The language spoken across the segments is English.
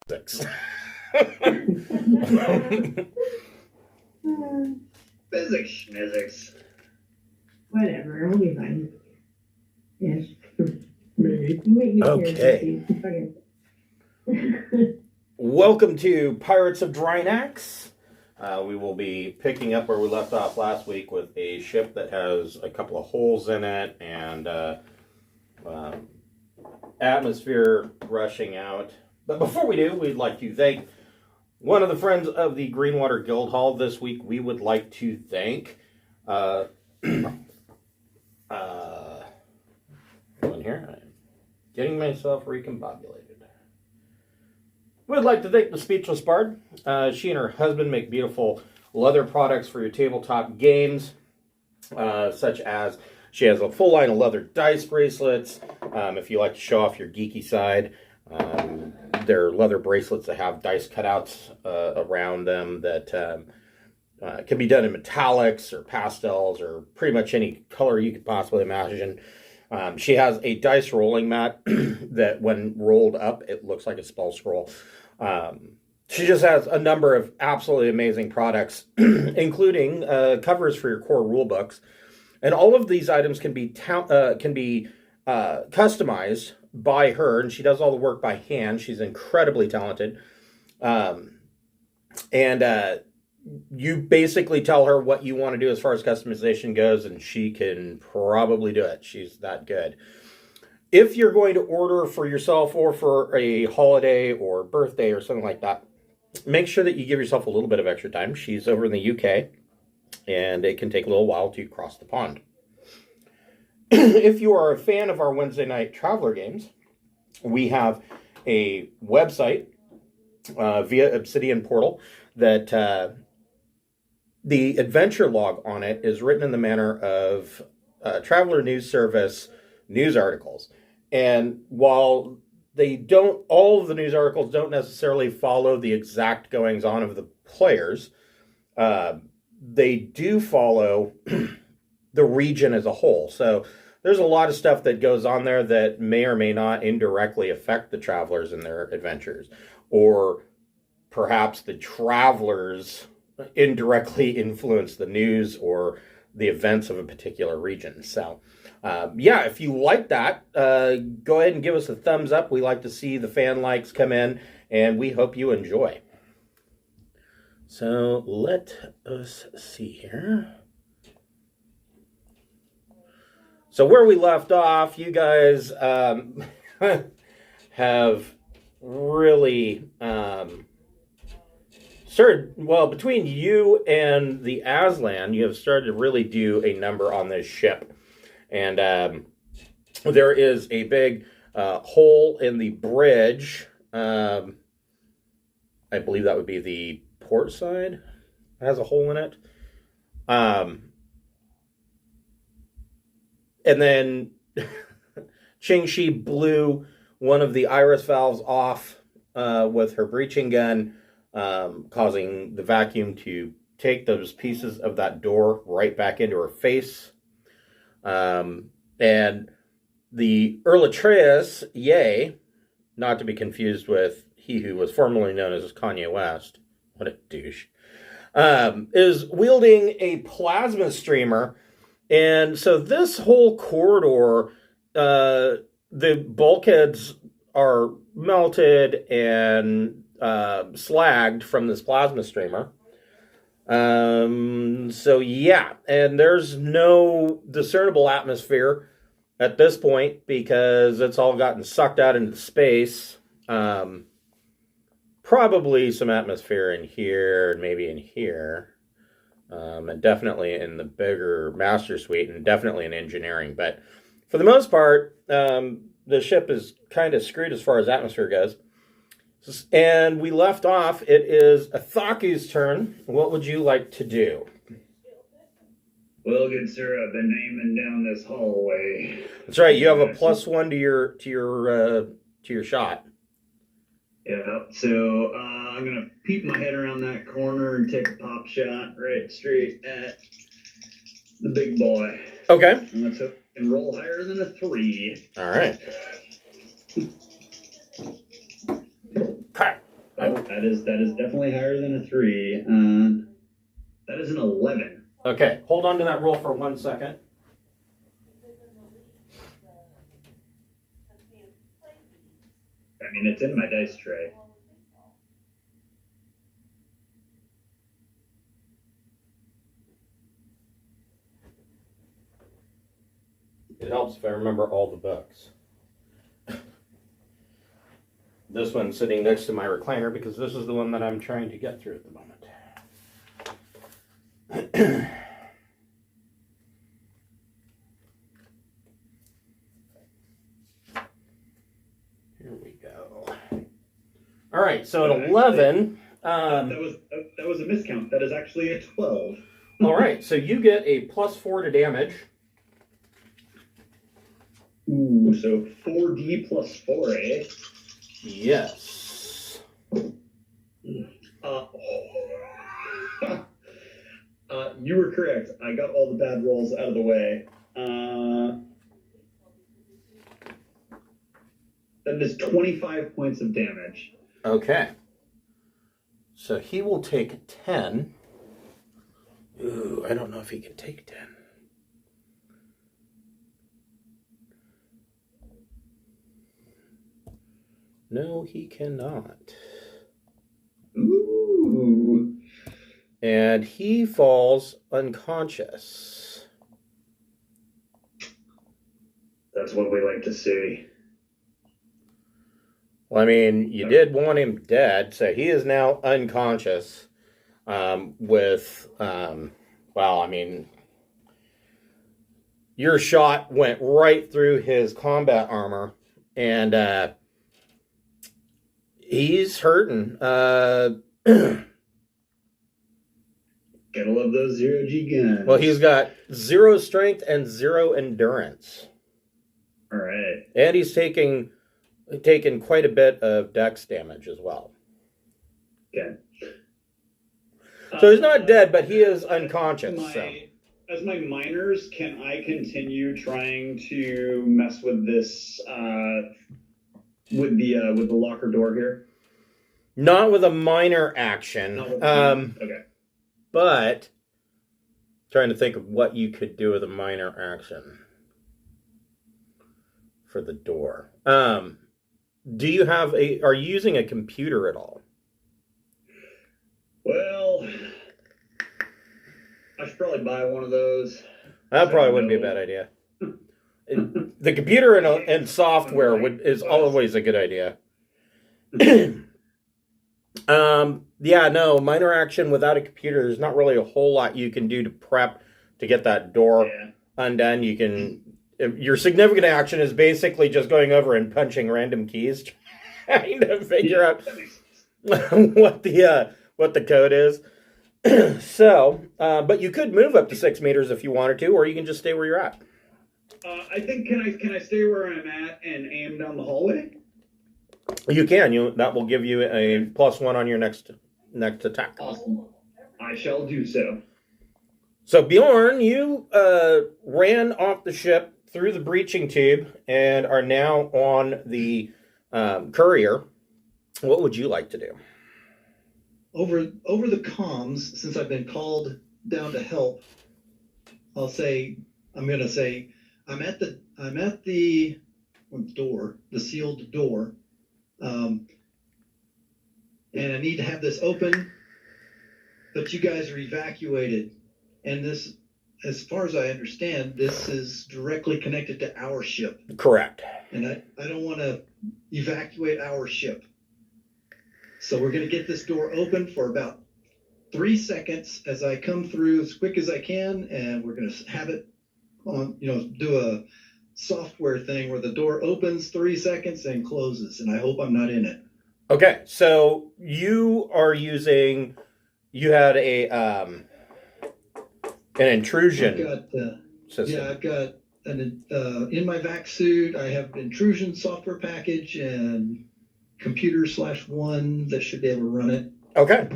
Physics. Schmizzics. Whatever, we'll be fine. Yes. Maybe. Okay. Welcome to Pirates of Drinax. We will be picking up where we left off last week with a ship that has a couple of holes in it and atmosphere rushing out. But before we do, we'd like to thank one of the friends of the Greenwater Guildhall this week. We would like to thank one here. I'm getting myself recombobulated. We'd like to thank the Speechless Bard. She and her husband make beautiful leather products for your tabletop games, such as she has a full line of leather dice bracelets. If you like to show off your geeky side, they're leather bracelets that have dice cutouts around them that can be done in metallics or pastels or pretty much any color you could possibly imagine. She has a dice rolling mat that when rolled up, it looks like a spell scroll. She just has a number of absolutely amazing products, including covers for your core rule books. And all of these items can be customized by her, and she does all the work by hand. She's incredibly talented. You basically tell her what you want to do as far as customization goes, and she can probably do it. She's that good. If you're going to order for yourself or for a holiday or birthday or something like that, make sure that you give yourself a little bit of extra time. She's over in the UK, and it can take a little while to cross the pond. If you are a fan of our Wednesday night Traveler games, we have a website via Obsidian Portal that the adventure log on it is written in the manner of Traveler News Service news articles. And while all of the news articles don't necessarily follow the exact goings on of the players, they do follow the region as a whole. So there's a lot of stuff that goes on there that may or may not indirectly affect the travelers in their adventures, or perhaps the travelers indirectly influence the news or the events of a particular region. So if you like that, go ahead and give us a thumbs up. We like to see the fan likes come in, and we hope you enjoy. So let us see here. So where we left off, you guys have really between you and the Aslan, you have started to really do a number on this ship. And there is a big hole in the bridge. I believe that would be the port side. It has a hole in it. And then Ching-Shi blew one of the iris valves off with her breaching gun, causing the vacuum to take those pieces of that door right back into her face. And the earletrais, yay, not to be confused with he who was formerly known as Kanye West, what a douche, is wielding a plasma streamer. And so this whole corridor, the bulkheads are melted and slagged from this plasma streamer. And there's no discernible atmosphere at this point because it's all gotten sucked out into space. Probably some atmosphere in here and maybe in here. And definitely in the bigger master suite, and definitely in engineering. But for the most part, the ship is kind of screwed as far as atmosphere goes. And we left off, it is Athaku's turn. What would you like to do? Well, good sir, I've been aiming down this hallway. That's right, you have a +1 to your shot. Yeah, so I'm going to peep my head around that corner and take a pop shot right straight at the big boy. Okay. And let's hope I can roll higher than a 3. All right. That is definitely higher than a 3. That is an 11. Okay, hold on to that roll for 1 second. I mean, it's in my dice tray. It helps if I remember all the books. This one's sitting next to my recliner because this is the one that I'm trying to get through at the moment. Here we go. All right, so at 11... that was a miscount. That is actually a 12. All right, so you get a +4 to damage. Ooh, so 4d plus 4, eh? Yes. You were correct. I got all the bad rolls out of the way. That is 25 points of damage. Okay. So he will take 10. Ooh, I don't know if he can take 10. No, he cannot. Ooh. And he falls unconscious. That's what we like to see. Well, I mean, you did want him dead, so he is now unconscious. Well, I mean, your shot went right through his combat armor, and he's hurting. Gotta love those 0G guns. Well, he's got 0 strength and 0 endurance. All right. And he's taking quite a bit of dex damage as well. Okay. So he's not dead, but he is unconscious. As my miners, can I continue trying to mess with this with the locker door here? Not with a minor action. Okay. But trying to think of what you could do with a minor action for the door. Do you have are you using a computer at all? Well, I should probably buy one of those. That probably wouldn't be a bad idea. The computer and software is always a good idea. Yeah, no, minor action without a computer, there's not really a whole lot you can do to prep to get that door undone. You can, your significant action is basically just going over and punching random keys, trying to figure out what the code is. So, but you could move up to 6 meters if you wanted to, or you can just stay where you're at. I think can I stay where I'm at and aim down the hallway? You can. That will give you a +1 on your next attack. Awesome. I shall do so. So Bjorn, you ran off the ship through the breaching tube and are now on the courier. What would you like to do? Over the comms, since I've been called down to help, I'm gonna say I'm at the door, the sealed door, and I need to have this open, but you guys are evacuated, and this, as far as I understand, this is directly connected to our ship. Correct. And I don't want to evacuate our ship. So we're going to get this door open for about 3 seconds as I come through as quick as I can, and we're going to have it on, do a software thing where the door opens 3 seconds and closes, and I hope I'm not in it. Okay, so you had an intrusion system. I've got in my vac suit, I have intrusion software package and computer /1 that should be able to run it. Okay.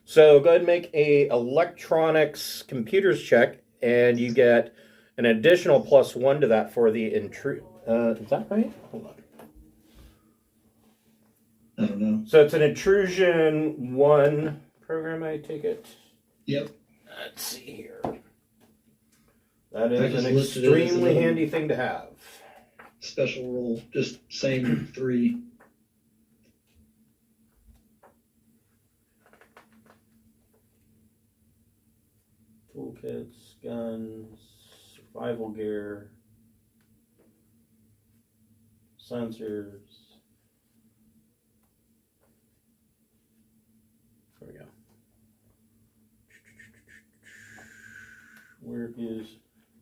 So go ahead and make a electronics computers check, and you get an additional +1 to that for the intrusion. Is that right? Hold I don't know. So it's an intrusion 1 program, I take it. Yep. Let's see here. That I is just an listed it as extremely a- handy thing to have. Special roll, just same 3. Toolkits, guns, survival gear, sensors. There we go. Where is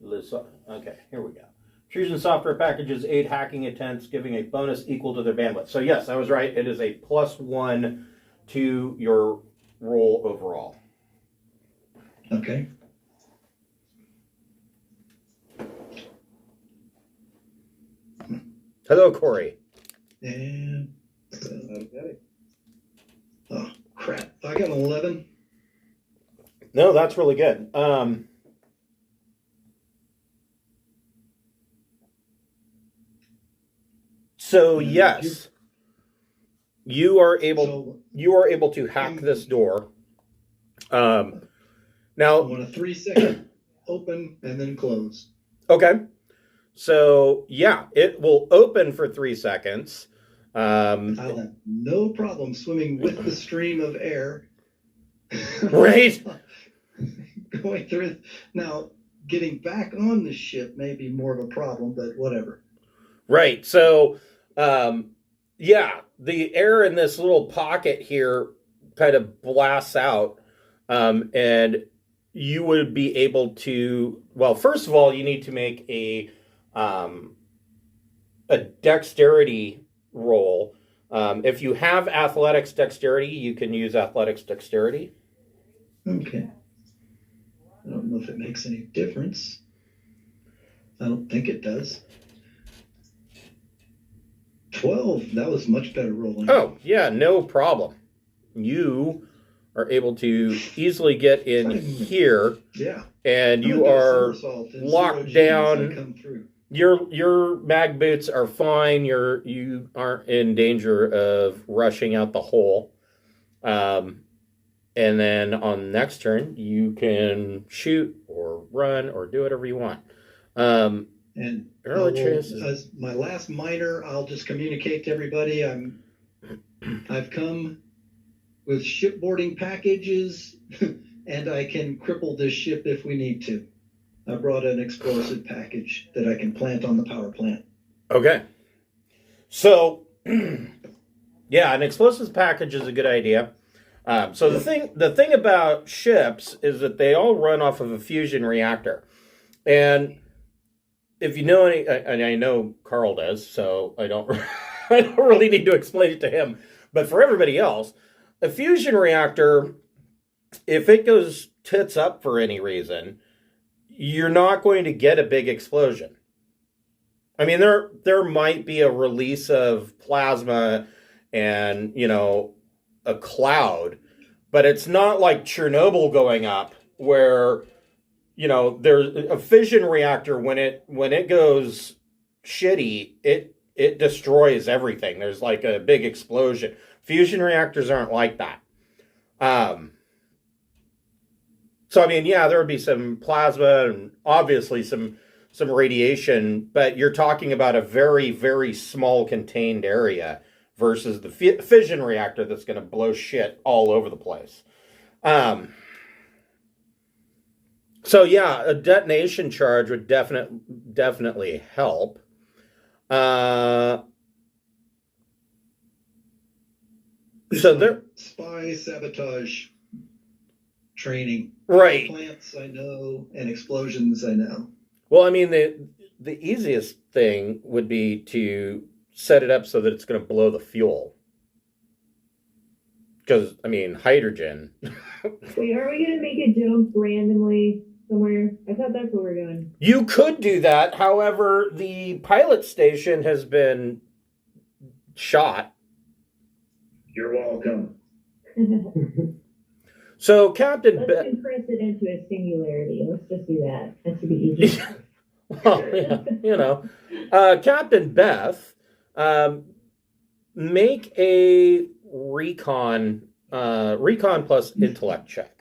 this? Okay, here we go. Intrusion software packages aid hacking attempts, giving a bonus equal to their bandwidth. So yes, I was right. It is a +1 to your roll overall. Okay. Hello, Corey. And oh crap! I got an 11. No, that's really good. So yes, you are able to hack this door. I Now, want a 3-second open and then close. okay. So yeah, it will open for 3 seconds. I'll have no problem swimming with the stream of air. Right. Going through it. Now, getting back on the ship may be more of a problem, but whatever. Right. So, yeah, the air in this little pocket here kind of blasts out, and you would be able to. Well, first of all, you need to make a dexterity roll. If you have athletics dexterity, you can use athletics dexterity. Okay. I don't know if it makes any difference. I don't think it does. 12. That was much better rolling. Oh, yeah, no problem. You are able to easily get in here, Yeah. and I'm you gonna do a are somersault and locked 0 Gs down. I come through. Your mag boots are fine. You aren't in danger of rushing out the hole. And then on the next turn, you can shoot or run or do whatever you want. And Earletrais is- as my last minor, I'll just communicate to everybody. I've come with shipboarding packages, and I can cripple this ship if we need to. I brought an explosive package that I can plant on the power plant. Okay. So, yeah, an explosives package is a good idea. So the thing about ships is that they all run off of a fusion reactor, and if you know any, and I know Carl does, so I don't really need to explain it to him. But for everybody else, a fusion reactor, if it goes tits up for any reason, you're not going to get a big explosion. I mean, there might be a release of plasma and, a cloud, but it's not like Chernobyl going up where, there's a fission reactor when it goes shitty, it destroys everything. There's like a big explosion. Fusion reactors aren't like that. So I mean, yeah, there would be some plasma and obviously some radiation, but you're talking about a very, very small contained area versus the fission reactor that's going to blow shit all over the place. So yeah, a detonation charge would definitely help. So there, spy sabotage training. right? Plants I know, and explosions I know. Well, I mean, the easiest thing would be to set it up so that it's going to blow the fuel. Because, I mean, hydrogen. Wait, are we gonna make a joke randomly somewhere? I thought that's what we're doing. You could do that. However, the pilot station has been shot. You're welcome. So, Captain Let's compress it into a singularity. Let's just do that. That should be easy. Well, yeah, Captain Beth make a recon plus intellect check.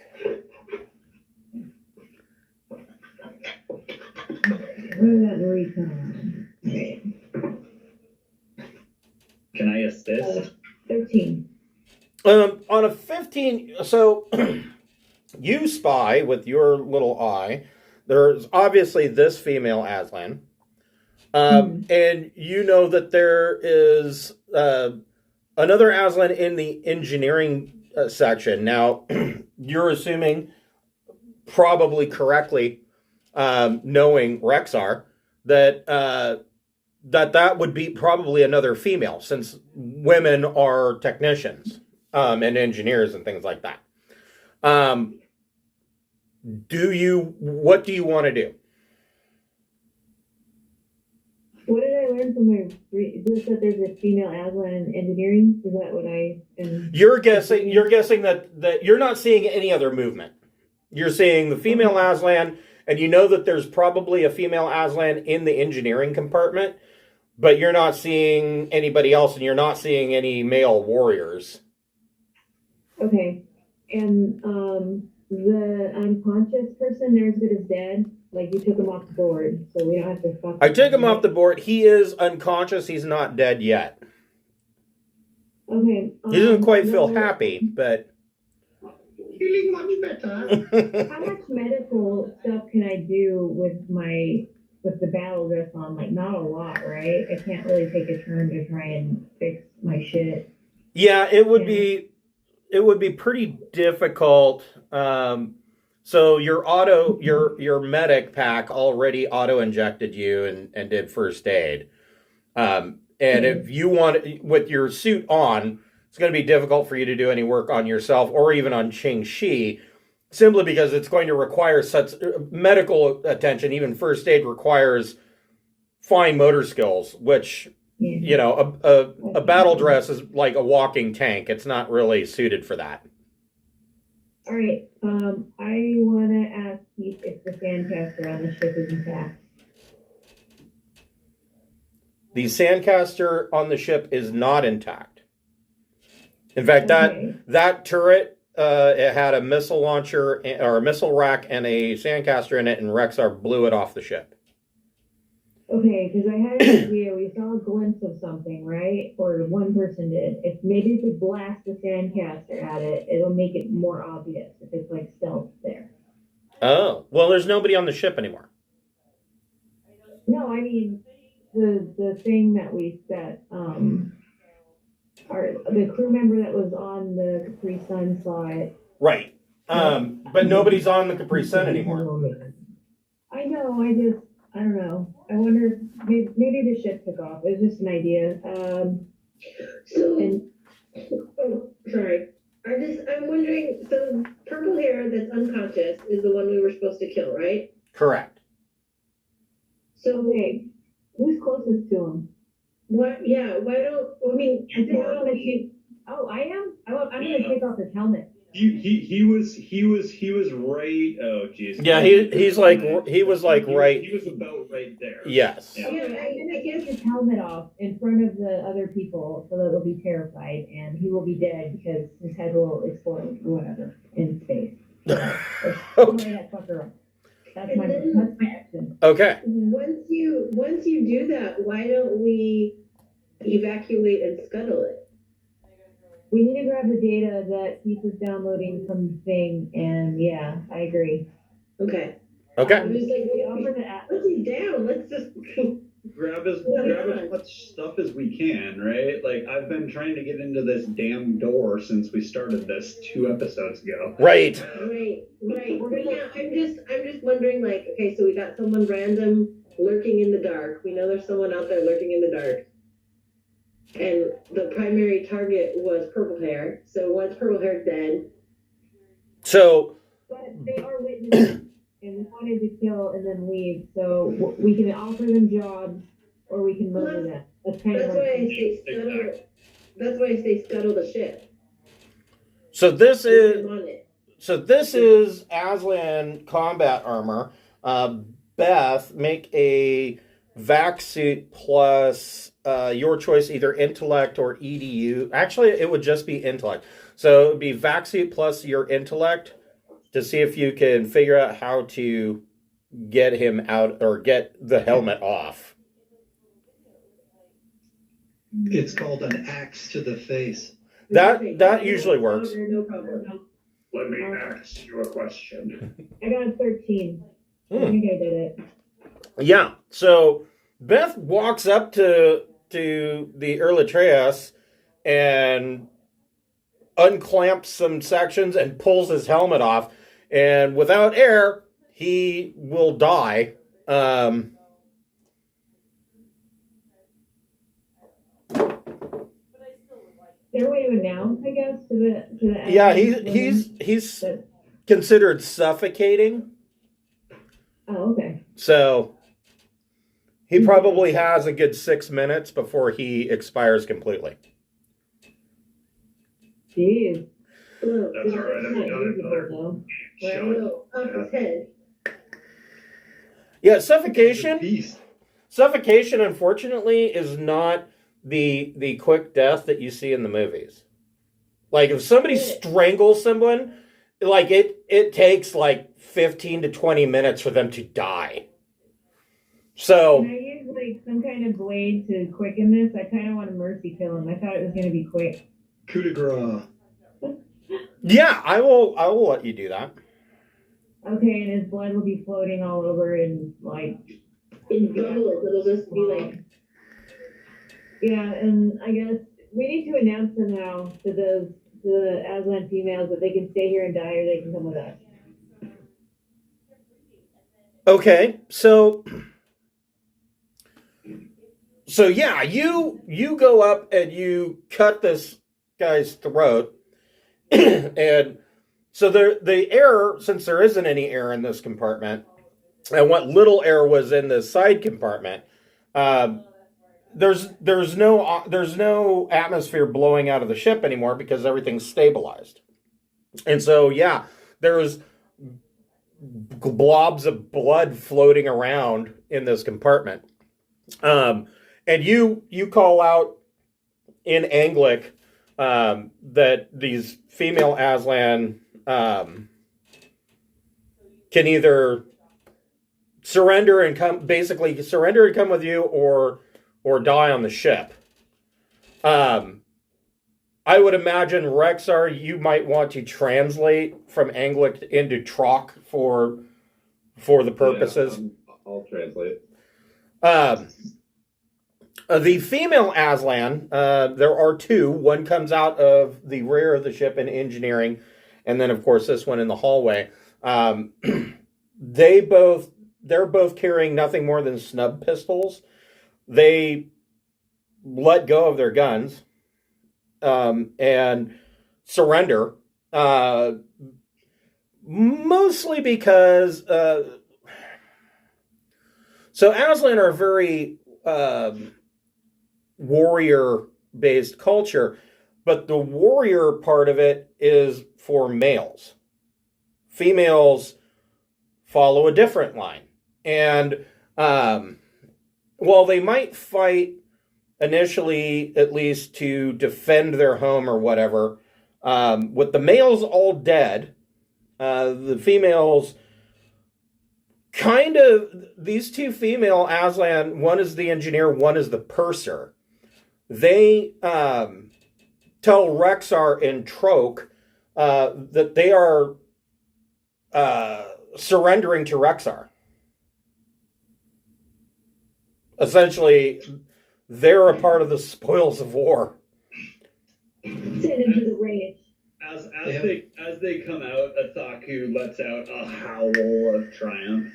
What is that recon? Okay. Can I assist? 13. On a 15, so you spy with your little eye. There's obviously this female Aslan. And you know that there is another Aslan in the engineering section. Now, you're assuming, probably correctly, knowing Rexar, that that would be probably another female, since women are technicians and engineers and things like that. What do you want to do? What did I learn from my? Just that there's a female Aslan in engineering. Is that what I am? You're guessing that you're not seeing any other movement. You're seeing the female Aslan, and you know that there's probably a female Aslan in the engineering compartment, but you're not seeing anybody else, and you're not seeing any male warriors. Okay, and the unconscious person, they're as good as dead. Like, you took him off the board, so we don't have to fuck. I took him off the board. He is unconscious. He's not dead yet. Okay. He doesn't quite feel happy, but Feeling much better. How much medical stuff can I do with the battle dress on? Like, not a lot, right? I can't really take a turn to try and fix my shit. yeah, it would be pretty difficult. So your medic pack already auto injected you and did first aid. And if you want, with your suit on, it's going to be difficult for you to do any work on yourself or even on Qingxi, simply because it's going to require such medical attention. Even first aid requires fine motor skills, which, you know, a battle dress is like a walking tank. It's not really suited for that. All right. I want to ask Keith if the sandcaster on the ship is intact. The sandcaster on the ship is not intact. In fact, that turret, it had a missile launcher or a missile rack and a sandcaster in it, and Rexar blew it off the ship. Okay, because I had an idea. We saw a glimpse of something, right? Or one person did. If maybe if we blast the sandcaster at it, it'll make it more obvious if it's like stealth there. Oh, well, there's nobody on the ship anymore. No, I mean the thing that we set. The crew member that was on the Capri Sun saw it. Right. But nobody's on the Capri Sun anymore. I know. I don't know. I wonder if maybe the ship took off. It was just an idea. Sorry. I'm wondering, so purple hair that's unconscious is the one we were supposed to kill, right? Correct. So, okay, who's closest to him? Why I am? I'm going to take off his helmet. He was right. Oh jeez. Yeah, he was like right. He was about right there. Yes. Yeah, I'm going to get his helmet off in front of the other people so that they'll be terrified, and he will be dead because his head will explode or whatever in space. Okay. That fucker up. That's my action. Okay. Once you do that, why don't we evacuate and scuttle it? We need to grab the data that Keith was downloading from the thing, and yeah, I agree. Okay. Okay. I'm just like, We offer the once he's down, let's just grab as much stuff as we can, right? Like, I've been trying to get into this damn door since we started this 2 episodes ago. Right. Right. But yeah, I'm just wondering, like, okay, so we got someone random lurking in the dark. We know there's someone out there lurking in the dark. And the primary target was purple hair. So once purple hair's dead. So. But they are witnesses, and we wanted to kill and then leave. So we can offer them jobs, or we can murder them. That's kind of. That's why I say scuttle the ship. So this is Aslan combat armor. Beth, make a vac suit plus your choice, either intellect or EDU. Actually, it would just be intellect. So it would be Vaxsuit plus your intellect to see if you can figure out how to get him out or get the helmet off. It's called an axe to the face. That usually works. No problem. Let me ask you a question. I got a 13. I think I did it. Yeah. So Beth walks up to the earletrais and unclamps some sections and pulls his helmet off. And without air, he will die. Is there a way to announce, I guess, to the Yeah, he's considered suffocating. Oh, okay. So he probably has a good 6 minutes before he expires completely. Jeez. That's all right. I've done it another Off his head. Yeah, suffocation. Beast. Suffocation, unfortunately, is not the quick death that you see in the movies. Like if somebody strangles someone, like it takes like 15 to 20 minutes for them to die. So Can I use like some kind of blade to quicken this? I kind of want to mercy kill him. I thought it was going to be quick. Coup de grace. yeah, I will let you do that. Okay, and his blood will be floating all over and like In bubbles, it'll just be like. yeah, and I guess we need to announce somehow to the Aslan females that they can stay here and die or they can come with us. Okay, so yeah, you go up and you cut this guy's throat, and so the air, since there isn't any air in this compartment, and what little air was in the side compartment, there's no atmosphere blowing out of the ship anymore because everything's stabilized, and so yeah, there's blobs of blood floating around in this compartment. And you call out in Anglic that these female Aslan can either surrender and come with you or die on the ship. I would imagine, Rexar, you might want to translate from Anglic into Troc for the purposes. Yeah, I'll translate. The female Aslan, there are two. One comes out of the rear of the ship in engineering, and then, of course, this one in the hallway. They're both carrying nothing more than snub pistols. They let go of their guns and surrender, mostly because so Aslan are a very warrior-based culture, but the warrior part of it is for males. Females follow a different line. And while they might fight initially, at least to defend their home or whatever, with the males all dead, the females kind of, these two female Aslan, one is the engineer, one is the purser. They tell Rexar and Troc that they are surrendering to Rexar. Essentially, they're a part of the spoils of war. Send him to the rage. As they come out, Athaku lets out a howl of triumph.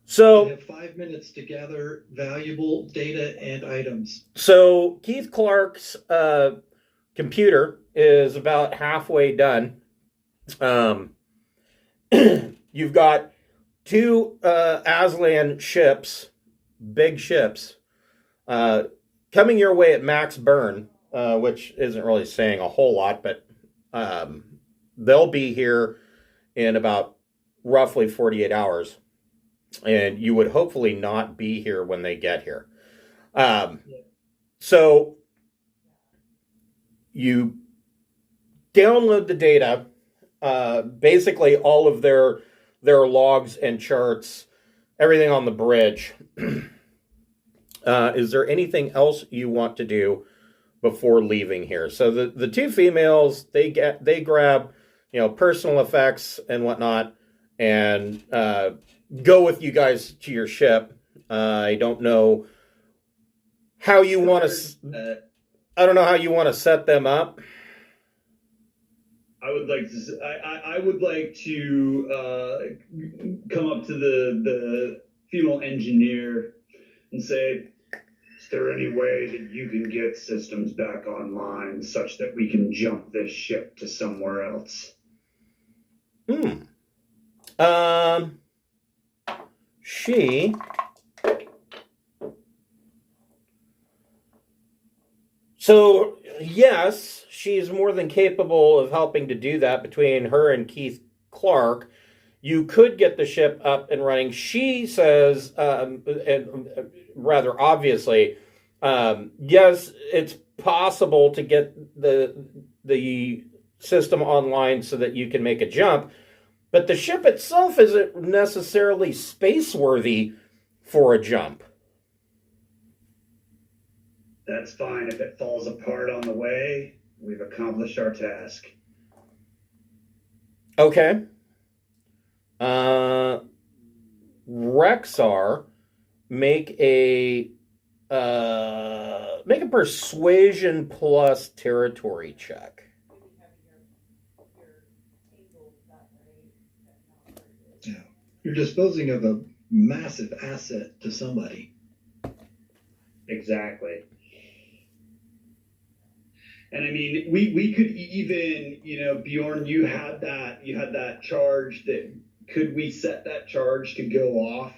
So We have 5 minutes to gather valuable data and items. So Keith Clark's computer is about halfway done. You've got two Aslan ships, big ships, coming your way at max burn, which isn't really saying a whole lot, but they'll be here in about roughly 48 hours. and you would hopefully not be here when they get here. So you download the data, basically all of their logs and charts, everything on the bridge. Is there anything else you want to do before leaving here? So the two females, they grab, personal effects and whatnot, and go with you guys to your ship. I don't know how you want to. I don't know how you want to set them up. I would like to. I would like to come up to the female engineer and say, "Is there any way that you can get systems back online such that we can jump this ship to somewhere else?" So, yes, she's more than capable of helping to do that. Between her and Keith Clark, you could get the ship up and running. She says, and rather obviously, yes, it's possible to get the system online so that you can make a jump, but the ship itself isn't necessarily space-worthy for a jump. That's fine. If it falls apart on the way, we've accomplished our task. Okay. Rexar, make a persuasion plus territory check. Yeah. You're disposing of a massive asset to somebody. Exactly. And I mean, we could even, Bjorn, you had that charge could we set that charge to go off,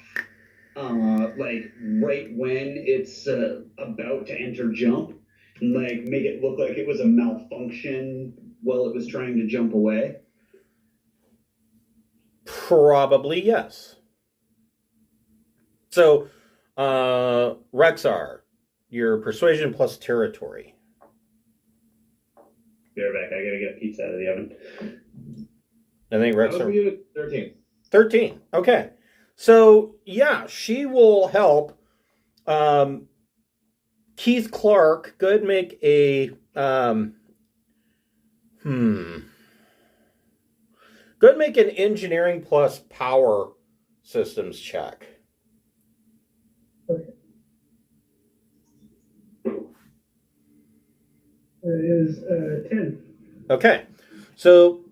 like right when it's about to enter jump, and like make it look like it was a malfunction while it was trying to jump away? Probably, yes. So, Rexar, your persuasion plus territory. Be right back. I gotta get a pizza out of the oven. I think Rexar. 13. 13. Okay. So, yeah, she will help. Keith Clark, go ahead and make a. Go ahead and make an engineering plus power systems check. Okay. It is 10. Okay. So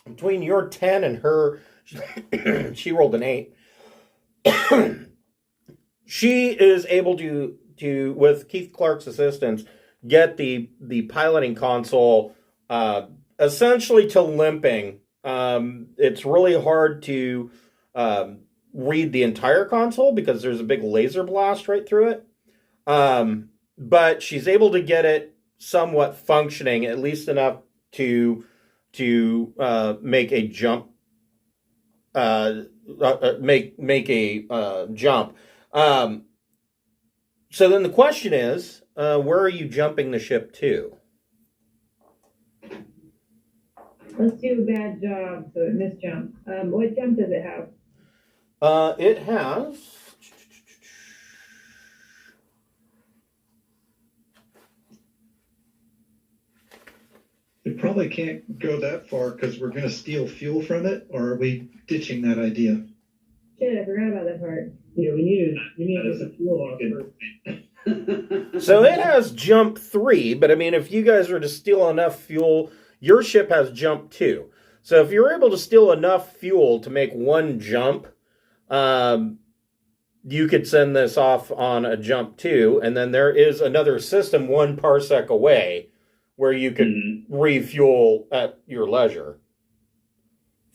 between your 10 and her, she rolled an 8. She is able to, with Keith Clark's assistance, get the piloting console essentially to limping. It's really hard to read the entire console because there's a big laser blast right through it. But she's able to get it somewhat functioning, at least enough to make a jump. Make a jump. So then the question is, where are you jumping the ship to? Let's do a bad job, so it missed jump. What jump does it have? It has. We probably can't go that far because we're going to steal fuel from it, or are we ditching that idea? Shit, I forgot about that part. Yeah, we need to get the fuel off first. So it has jump 3, but I mean, if you guys were to steal enough fuel, your ship has jump 2. So if you're able to steal enough fuel to make one jump, you could send this off on a jump 2, and then there is another system 1 parsec away where you can refuel at your leisure,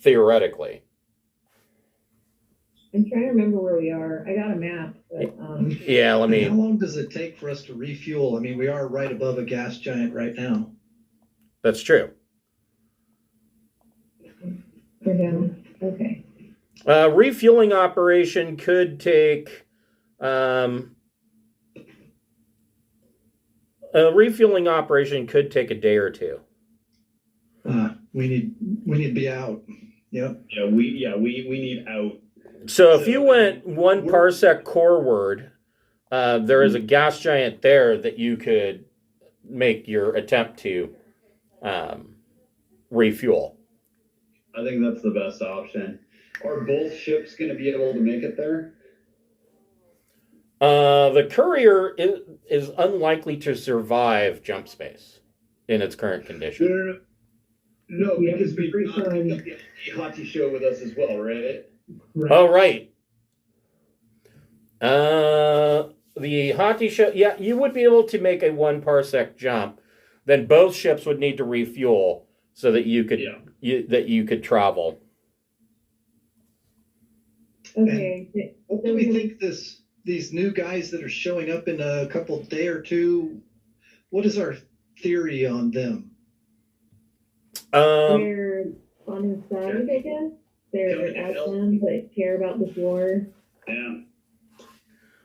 theoretically. I'm trying to remember where we are. I got a map, but Yeah, let me. How long does it take for us to refuel? I mean, we are right above a gas giant right now. That's true. we're down. Okay. Refueling operation could take. A refueling operation could take a day or two. We need to be out. Yep. Yeah, we need out. So if you went 1 parsec coreward, there is a gas giant there that you could make your attempt to refuel. I think that's the best option. Are both ships going to be able to make it there? The courier is unlikely to survive jump space in its current condition. No, Yeah, because we've pretty got fun. the iHatei show with us as well, right? Oh, right. The Hati show, yeah, you would be able to make a 1 parsec jump. Then both ships would need to refuel so that you could you could travel. Okay. What do we think these new guys that are showing up in a couple day or two? What is our theory on them? They're on his side, I guess. They're at them, but care about this war. Yeah.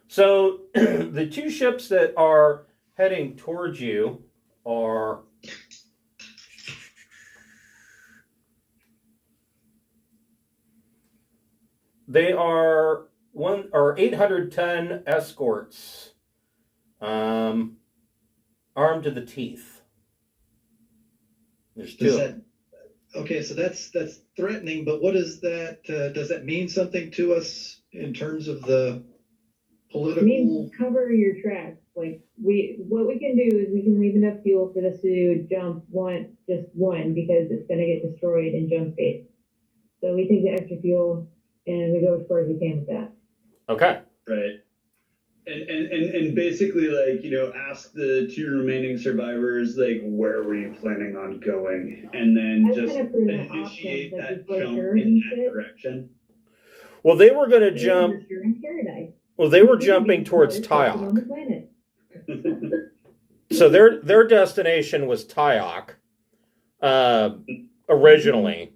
So the 2 ships that are heading towards you are they are 810 escorts, armed to the teeth. There's 2. Okay, so that's threatening, but what is that? Does that mean something to us in terms of the I political? mean, cover your tracks. Like what we can do is we can leave enough fuel for this to jump just one, because it's gonna get destroyed in jump space. So we take the extra fuel and we go as far as we can with that. Okay. Right. And basically, like, ask the 2 remaining survivors, like, where were you planning on going? And then I just kind of threw that initiate option, that like, jump sure, in that shit. direction. Well, they were going to jump. You're in paradise. Well, they were jumping towards On the Tyok. planet. So their destination was Tyok originally.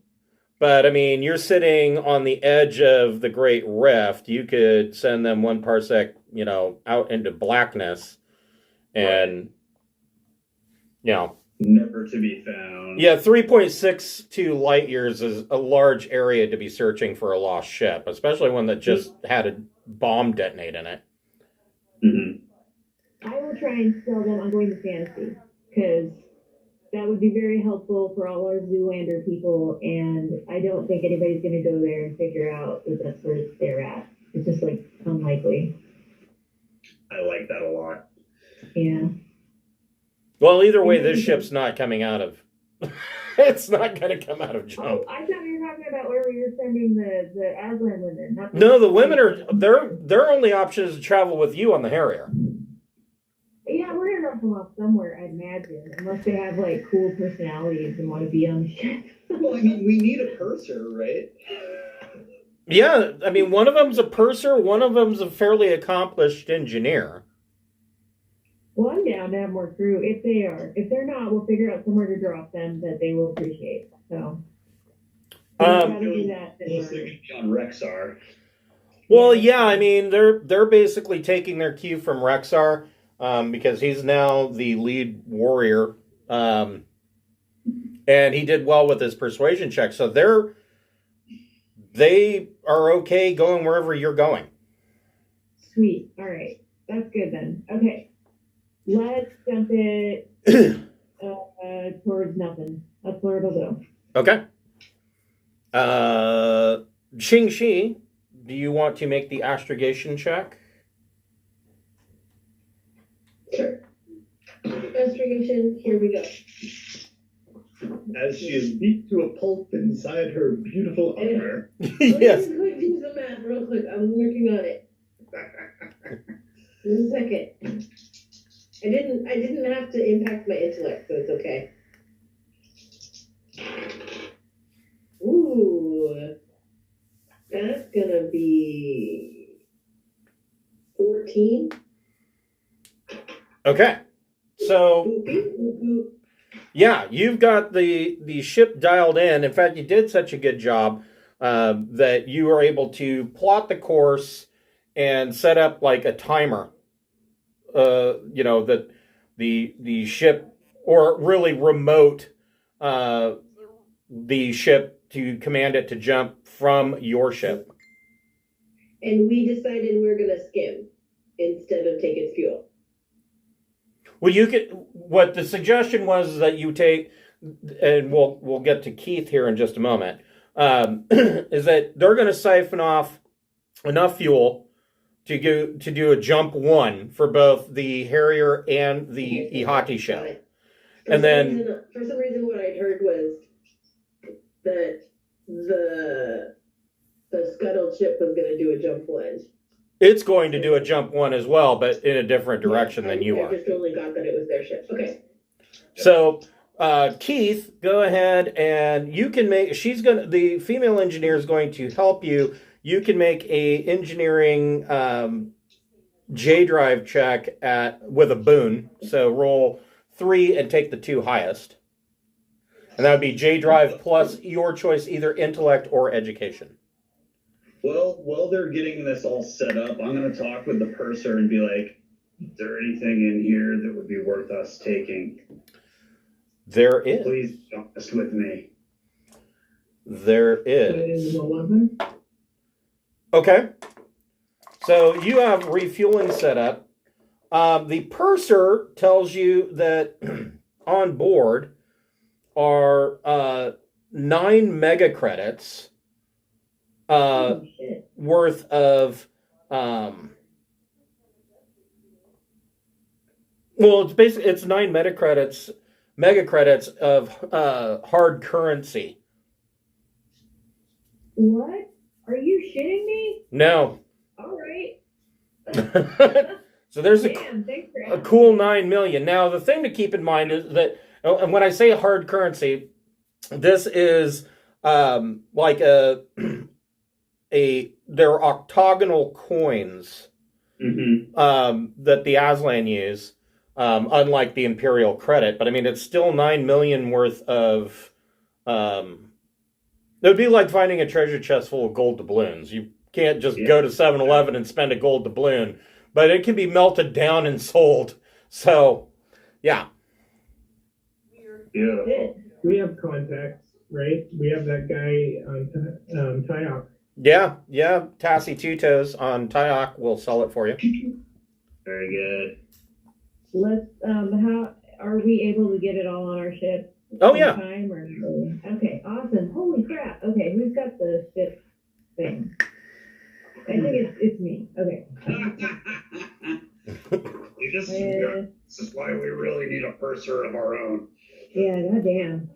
But, I mean, you're sitting on the edge of the Great Rift. You could send them 1 parsec, out into blackness. And, Never to be found. Yeah, 3.62 light years is a large area to be searching for a lost ship, especially one that just had a bomb detonate in it. Mm-hmm. I will try and sell them. I'm going to fantasy because that would be very helpful for all our Zoolander people, and I don't think anybody's going to go there and figure out that that's where they're at. It's just like unlikely. I like that a lot. Yeah. Well, either way, this ship's not coming out of. It's not going to come out of Oh, jump. I thought you were talking about where we were sending the Aslan women. Not No, the women are their only option is to travel with you on the Harrier. Yeah, we're gonna drop them off somewhere, I'd imagine, unless they have like cool personalities and want to be on the ship. Well, I mean, we need a purser, right? Yeah, I mean, one of them's a purser, one of them's a fairly accomplished engineer. Well, I'm down to have more crew if they are. If they're not, we'll figure out somewhere to drop them that they will appreciate. So, rather do that than Unless they're going to be on Rexar. Well, yeah, I mean, they're basically taking their cue from Rexar, because he's now the lead warrior, and he did well with his persuasion check. So they are okay going wherever you're going. Sweet. All right, that's good then. Okay, let's dump it towards nothing. That's where it'll go. Okay. Xing Shi, do you want to make the astrogation check? Sure. Investigation, here we go. As she is beat to a pulp inside her beautiful armor. Yes. Let me quick do some math real quick. I'm working on it. Just a second. I didn't have to impact my intellect, so it's okay. Ooh. That's gonna be 14. Okay. So, Boop, boop, boop, boop. yeah, you've got the ship dialed in. In fact, you did such a good job that you are able to plot the course and set up like a timer. That the ship, or really remote the ship to command it to jump from your ship. And we decided we're going to skim instead of take its fuel. Well, what the suggestion was that you take, and we'll get to Keith here in just a moment, is that they're going to siphon off enough fuel to do a jump 1 for both the Harrier and the iHatei ship. And then, for some reason, what I'd heard was that the scuttled ship was going to do a jump 1. it's going to do a jump 1 as well, but in a different direction than you are. I just only got that it was their ship. Okay. So, Keith, go ahead and you can make. The female engineer is going to help you. You can make a engineering J drive check with a boon. So roll 3 and take the 2 highest, and that would be J drive plus your choice, either intellect or education. Well, while they're getting this all set up, I'm going to talk with the purser and be like, is there anything in here that would be worth us taking? There is. Please be honest with me. There is. 11. Okay. So you have refueling set up. The purser tells you that on board are 9 mega credits worth of it's 9 mega credits of hard currency. What? Are you shitting me? No. All right. So there's Damn, a cool 9 million. Now the thing to keep in mind is that, and when I say hard currency, this is like they're octagonal coins that the Aslan use, unlike the Imperial credit. But I mean, it's still 9 million worth of. It would be like finding a treasure chest full of gold doubloons. You can't just go to 7-Eleven and spend a gold doubloon, but it can be melted down and sold. So, yeah. Yeah. We have contacts, right? We have that guy on Tayok. Yeah. Tassie Two Toes on Tayok will sell it for you. Very good. Let's. How are we able to get it all on our ship? Oh yeah. Time or, okay, awesome. Holy crap. Okay, who's got the ship thing? I think it's me. Okay. This is why we really need a purser of our own. Yeah, goddamn.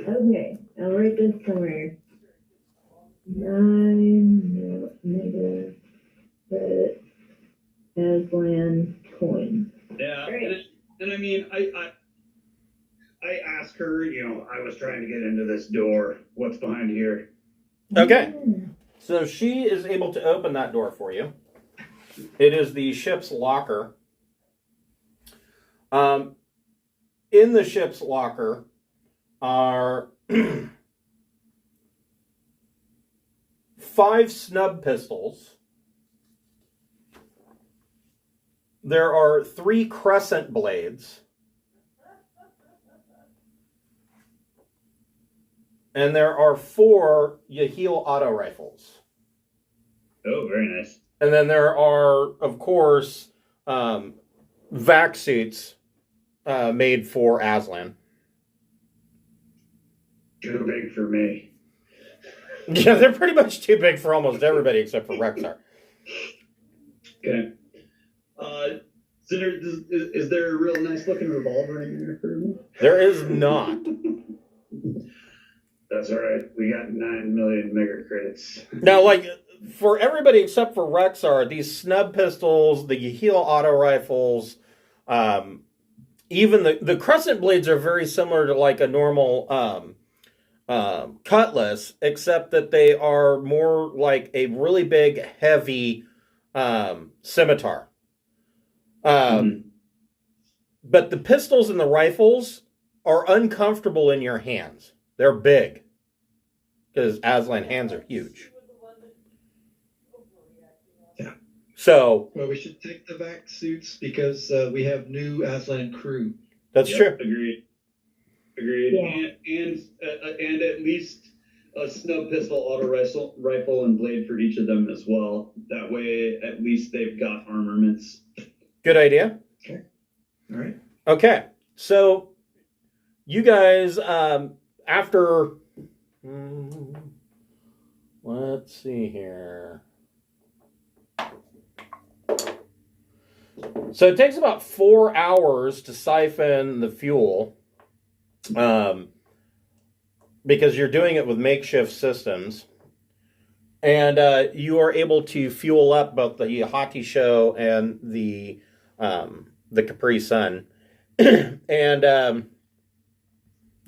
Okay, I'll write this somewhere. 9 mega credit Aslan coin. Yeah, Right. and I mean, I asked her, I was trying to get into this door. What's behind here? Okay. So she is able to open that door for you. It is the ship's locker. In the ship's locker are 5 snub pistols. There are 3 crescent blades. And there are 4 Yahil auto rifles. Oh, very nice. And then there are, of course, vac suits made for Aslan. Too big for me. Yeah, they're pretty much too big for almost everybody except for Rexar. Okay. Is there a real nice looking revolver in there for me? There is not. That's all right. We got 9 million mega credits. Now, like, for everybody except for Rexar, these snub pistols, the Yahil auto rifles, even the crescent blades are very similar to like a normal cutlass, except that they are more like a really big, heavy scimitar. But the pistols and the rifles are uncomfortable in your hands. They're big. because Aslan hands are huge. Yeah. So Well, we should take the vac suits because we have new Aslan crew. that's true. Agreed. Yeah. And at least a snub pistol, auto rifle, and blade for each of them as well. That way, at least they've got armaments. Good idea. Okay. All right. Okay. So you guys, after, let's see here. So it takes about 4 hours to siphon the fuel, because you're doing it with makeshift systems. And you are able to fuel up both the iHatei show and the Capri Sun. And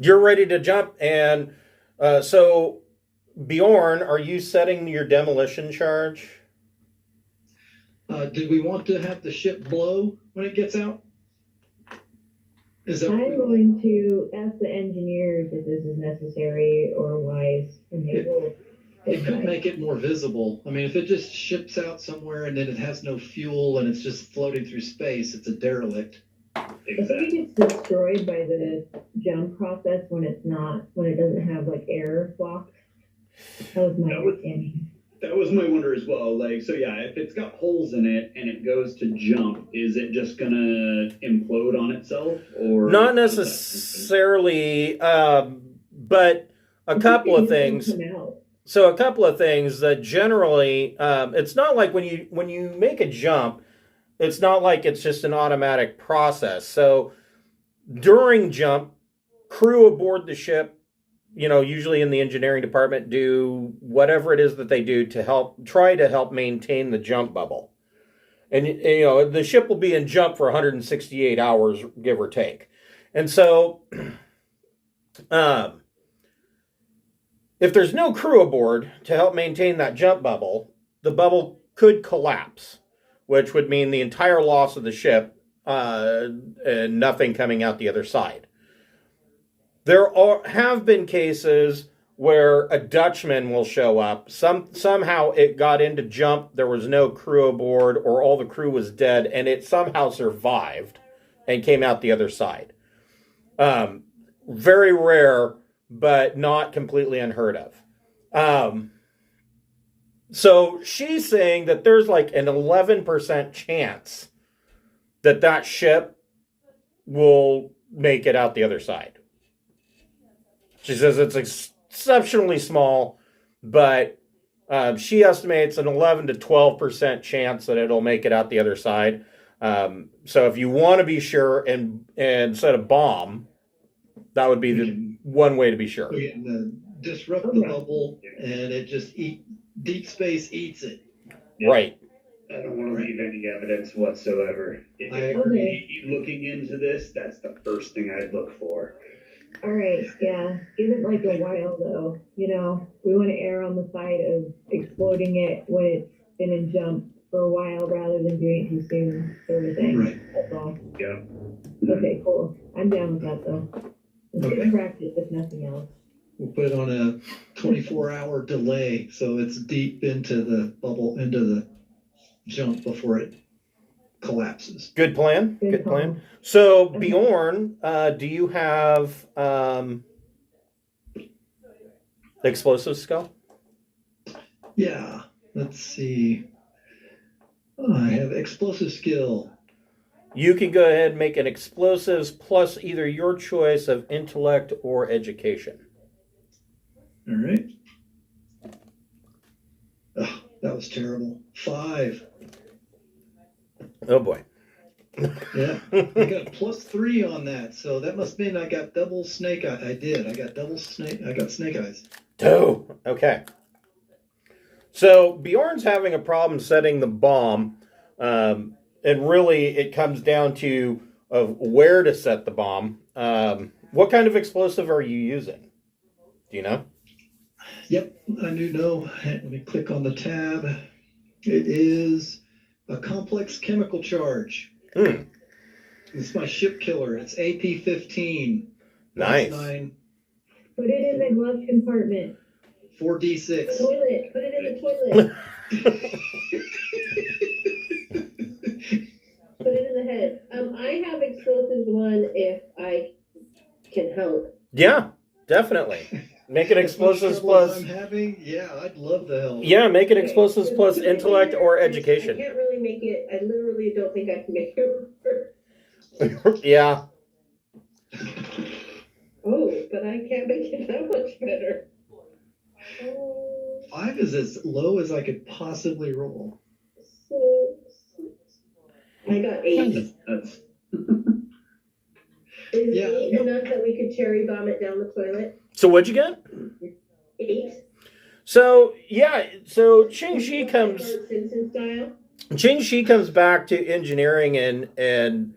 you're ready to jump. And so, Bjorn, are you setting your demolition charge? Did we want to have the ship blow when it gets out? Is that I'm going to ask the engineers if this is necessary or wise, and they will. it could make it more visible. I mean, if it just ships out somewhere and then it has no fuel and it's just floating through space, it's a derelict. I think it gets destroyed by the jump process when it doesn't have like air blocks. That was my understanding. That was my wonder as well. Like, so yeah, if it's got holes in it and it goes to jump, is it just gonna implode on itself, or Not necessarily, but a couple of things. So a couple of things that generally, it's not like when you make a jump, it's not like it's just an automatic process. So during jump, crew aboard the ship, usually in the engineering department, do whatever it is that they do to try to help maintain the jump bubble. And, the ship will be in jump for 168 hours, give or take. And so, if there's no crew aboard to help maintain that jump bubble, the bubble could collapse, which would mean the entire loss of the ship and nothing coming out the other side. There have been cases where a Dutchman will show up. Somehow it got into jump, there was no crew aboard, or all the crew was dead, and it somehow survived and came out the other side. Very rare, but not completely unheard of. So she's saying that there's like an 11% chance that ship will make it out the other side. She says it's exceptionally small, but she estimates an 11 to 12% chance that it'll make it out the other side. So if you want to be sure and set a bomb, that would be the one way to be sure. We can disrupt the bubble and it just deep space eats it. Right. I don't want to leave any evidence whatsoever. If I you're agree. looking into this, that's the first thing I'd look for. All right, yeah. Give it like a while though. We want to err on the side of exploding it when it's been in jump for a while rather than doing it too soon, sort of thing. Right. That's all. Yeah. Okay, cool. I'm down with that though. It's good practice if nothing else. We'll put on a 24-hour delay so it's deep into the bubble, into the jump before it collapses. Good plan. Good Good plan. call. So Bjorn, do you have explosive skill? Yeah. Let's see. I have explosive skill. You can go ahead and make an explosives plus either your choice of intellect or education. All right. Oh, that was terrible. 5. Oh boy. Yeah. I got +3 on that, so that must mean I got double snake eye. I did. I got snake eyes. 2. Okay. So Bjorn's having a problem setting the bomb, and really it comes down to where to set the bomb. What kind of explosive are you using? Do you know? Yep, I do know. Let me click on the tab. It is a complex chemical charge. It's my ship killer. It's AP-15. Nice. 9. Put it in the glove compartment. 4d6. Toilet. Put it in the toilet. Put it in the head. I have explosives 1 if I can help. Yeah, definitely. Make it explosives plus. I'm having, yeah, I'd love the help. Yeah, make it explosives plus intellect or I education. can't really make it. I literally don't think I can make it work. Yeah. Oh, but I can't make it that much better. Oh, 5 is as low as I could possibly roll. I got 8. That's Is Yeah, 8 no. enough that we could cherry bomb it down the toilet? So what'd you get? 8. So yeah, so Ching Shi comes. Simpson style. Ching Shi comes back to engineering and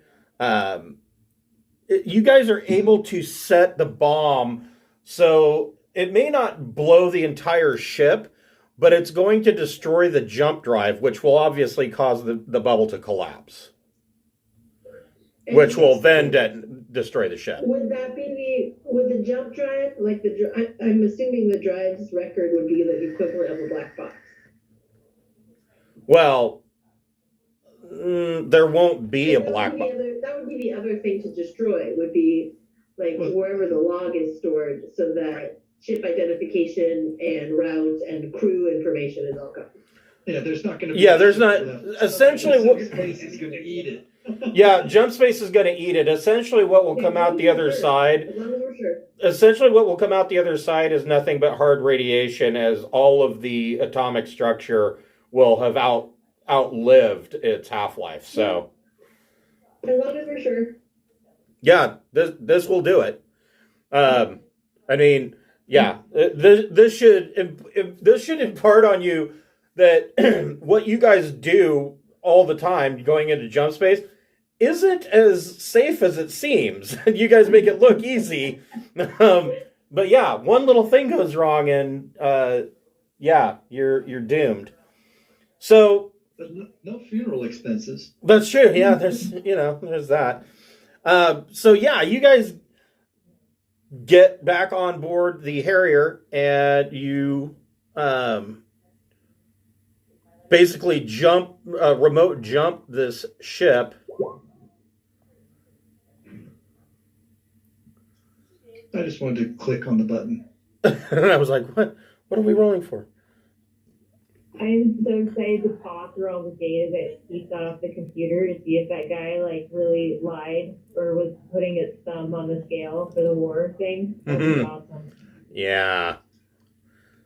you guys are able to set the bomb so it may not blow the entire ship, but it's going to destroy the jump drive, which will obviously cause the bubble to collapse, which will then destroy the ship. Would that be would the jump drive, like I'm assuming the drive's record would be the equivalent of a black box. Well, there won't be a black box. That would be the other thing to destroy, would be like wherever the log is stored, so that ship identification and route and crew information is all covered. Yeah, there's not going to be. Yeah, there's not. Essentially, Space is going to eat it. Yeah, jump space is going to eat it. Essentially, what will come out the other side. As long as we're sure. Essentially, what will come out the other side is nothing but hard radiation, as all of the atomic structure will have outlived its half-life. So, As long as we're sure. yeah, this will do it. I mean, yeah, this should impart on you that what you guys do all the time going into jump space isn't as safe as it seems. You guys make it look easy. But yeah, one little thing goes wrong and yeah, you're doomed. So But no funeral expenses. that's true. Yeah, there's that. So yeah, you guys get back on board the Harrier and you basically remote jump this ship. I just wanted to click on the button. And I was like, what are we rolling for? I'm so excited to paw through all the data that he got off the computer to see if that guy like really lied or was putting his thumb on the scale for the war thing. That was awesome. Yeah.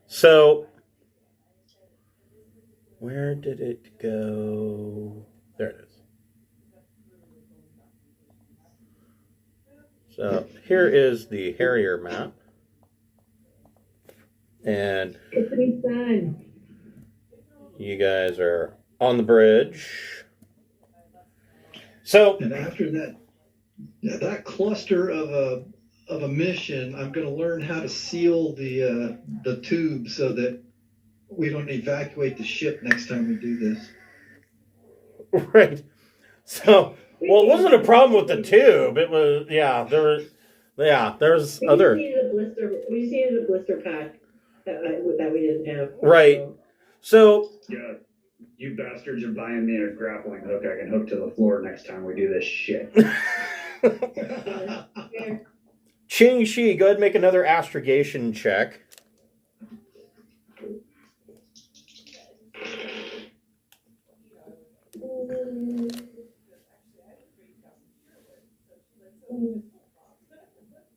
So where did it go? There it is. So here is the Harrier map. And It's me son. you guys are on the bridge. So And after that cluster of a mission, I'm going to learn how to seal the tube so that we don't evacuate the ship next time we do this. right. So well, it wasn't a problem with the tube. It was there's We other just needed a blister. We just needed a blister pack that we didn't have. right. So yeah. You bastards are buying me a grappling hook I can hook to the floor next time we do this shit. Fair. Ching Shi, go ahead and make another astrogation check.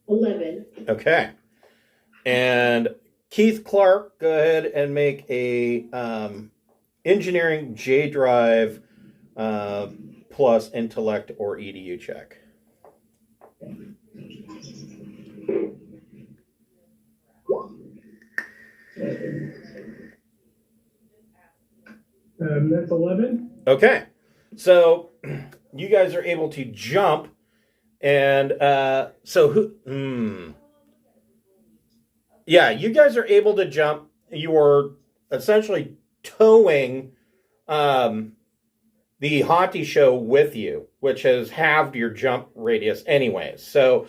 $11. Okay. And Keith Clark, go ahead and make a engineering J drive plus intellect or EDU check. That's 11. Okay. So you guys are able to jump and yeah, you guys are able to jump. You are essentially towing the Hati show with you, which has halved your jump radius anyways. So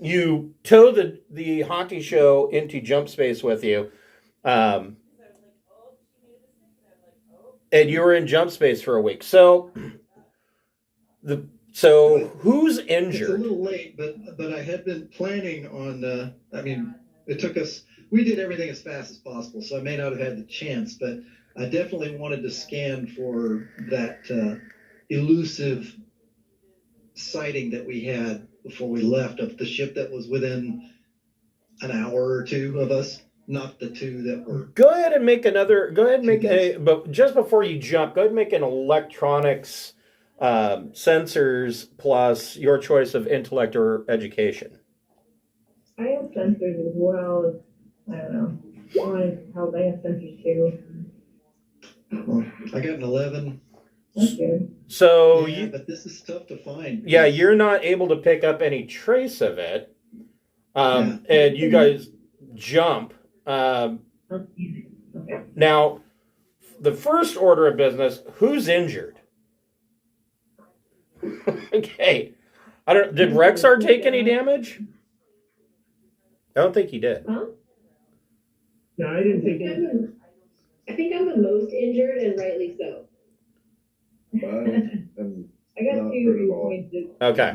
you tow the iHatei show into jump space with you, and you were in jump space for a week. So who's It's a injured? little late, but I had been planning on. I mean, it took us. We did everything as fast as possible, so I may not have had the chance, but I definitely wanted to scan for that elusive sighting that we had before we left of the ship that was within an hour or two of us, not the two that were. Go ahead and make but just before you jump, go ahead and make an electronics sensors plus your choice of intellect or education. I have sensors as well. I don't know. I want to help. I have sensors too. Well, I got an 11. That's good. So Yeah, but this is tough to find. yeah, you're not able to pick up any trace of it. And you guys jump. Okay. Now, the first order of business, who's injured? Okay. Did Rexar take any damage? I don't think he did. Huh? No, I didn't take it. I think I'm the most injured, and rightly so. I got 2 points of Okay.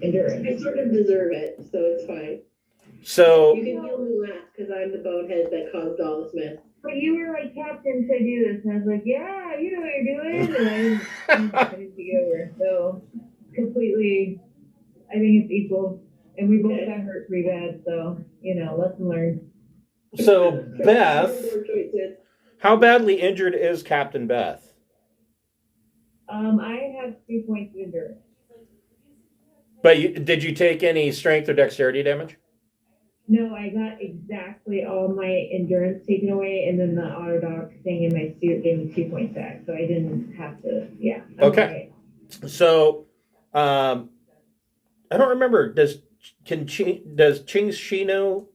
endurance. I sort of deserve it, so it's fine. So You can heal me last because I'm the bonehead that caused all this mess. But you were like, Captain said do this. And I was like, yeah, you know what you're doing. And I didn't take it over. So, completely, I think it's equal. And we both got hurt pretty bad. So, lesson learned. So Beth, More choices. how badly injured is Captain Beth? I have 2 points of endurance. But did you take any strength or dexterity damage? No, I got exactly all my endurance taken away, and then the auto dock thing in my suit gave me 2 points back, so I didn't have to. Yeah. Okay. So, I don't remember. Does Ching Shi know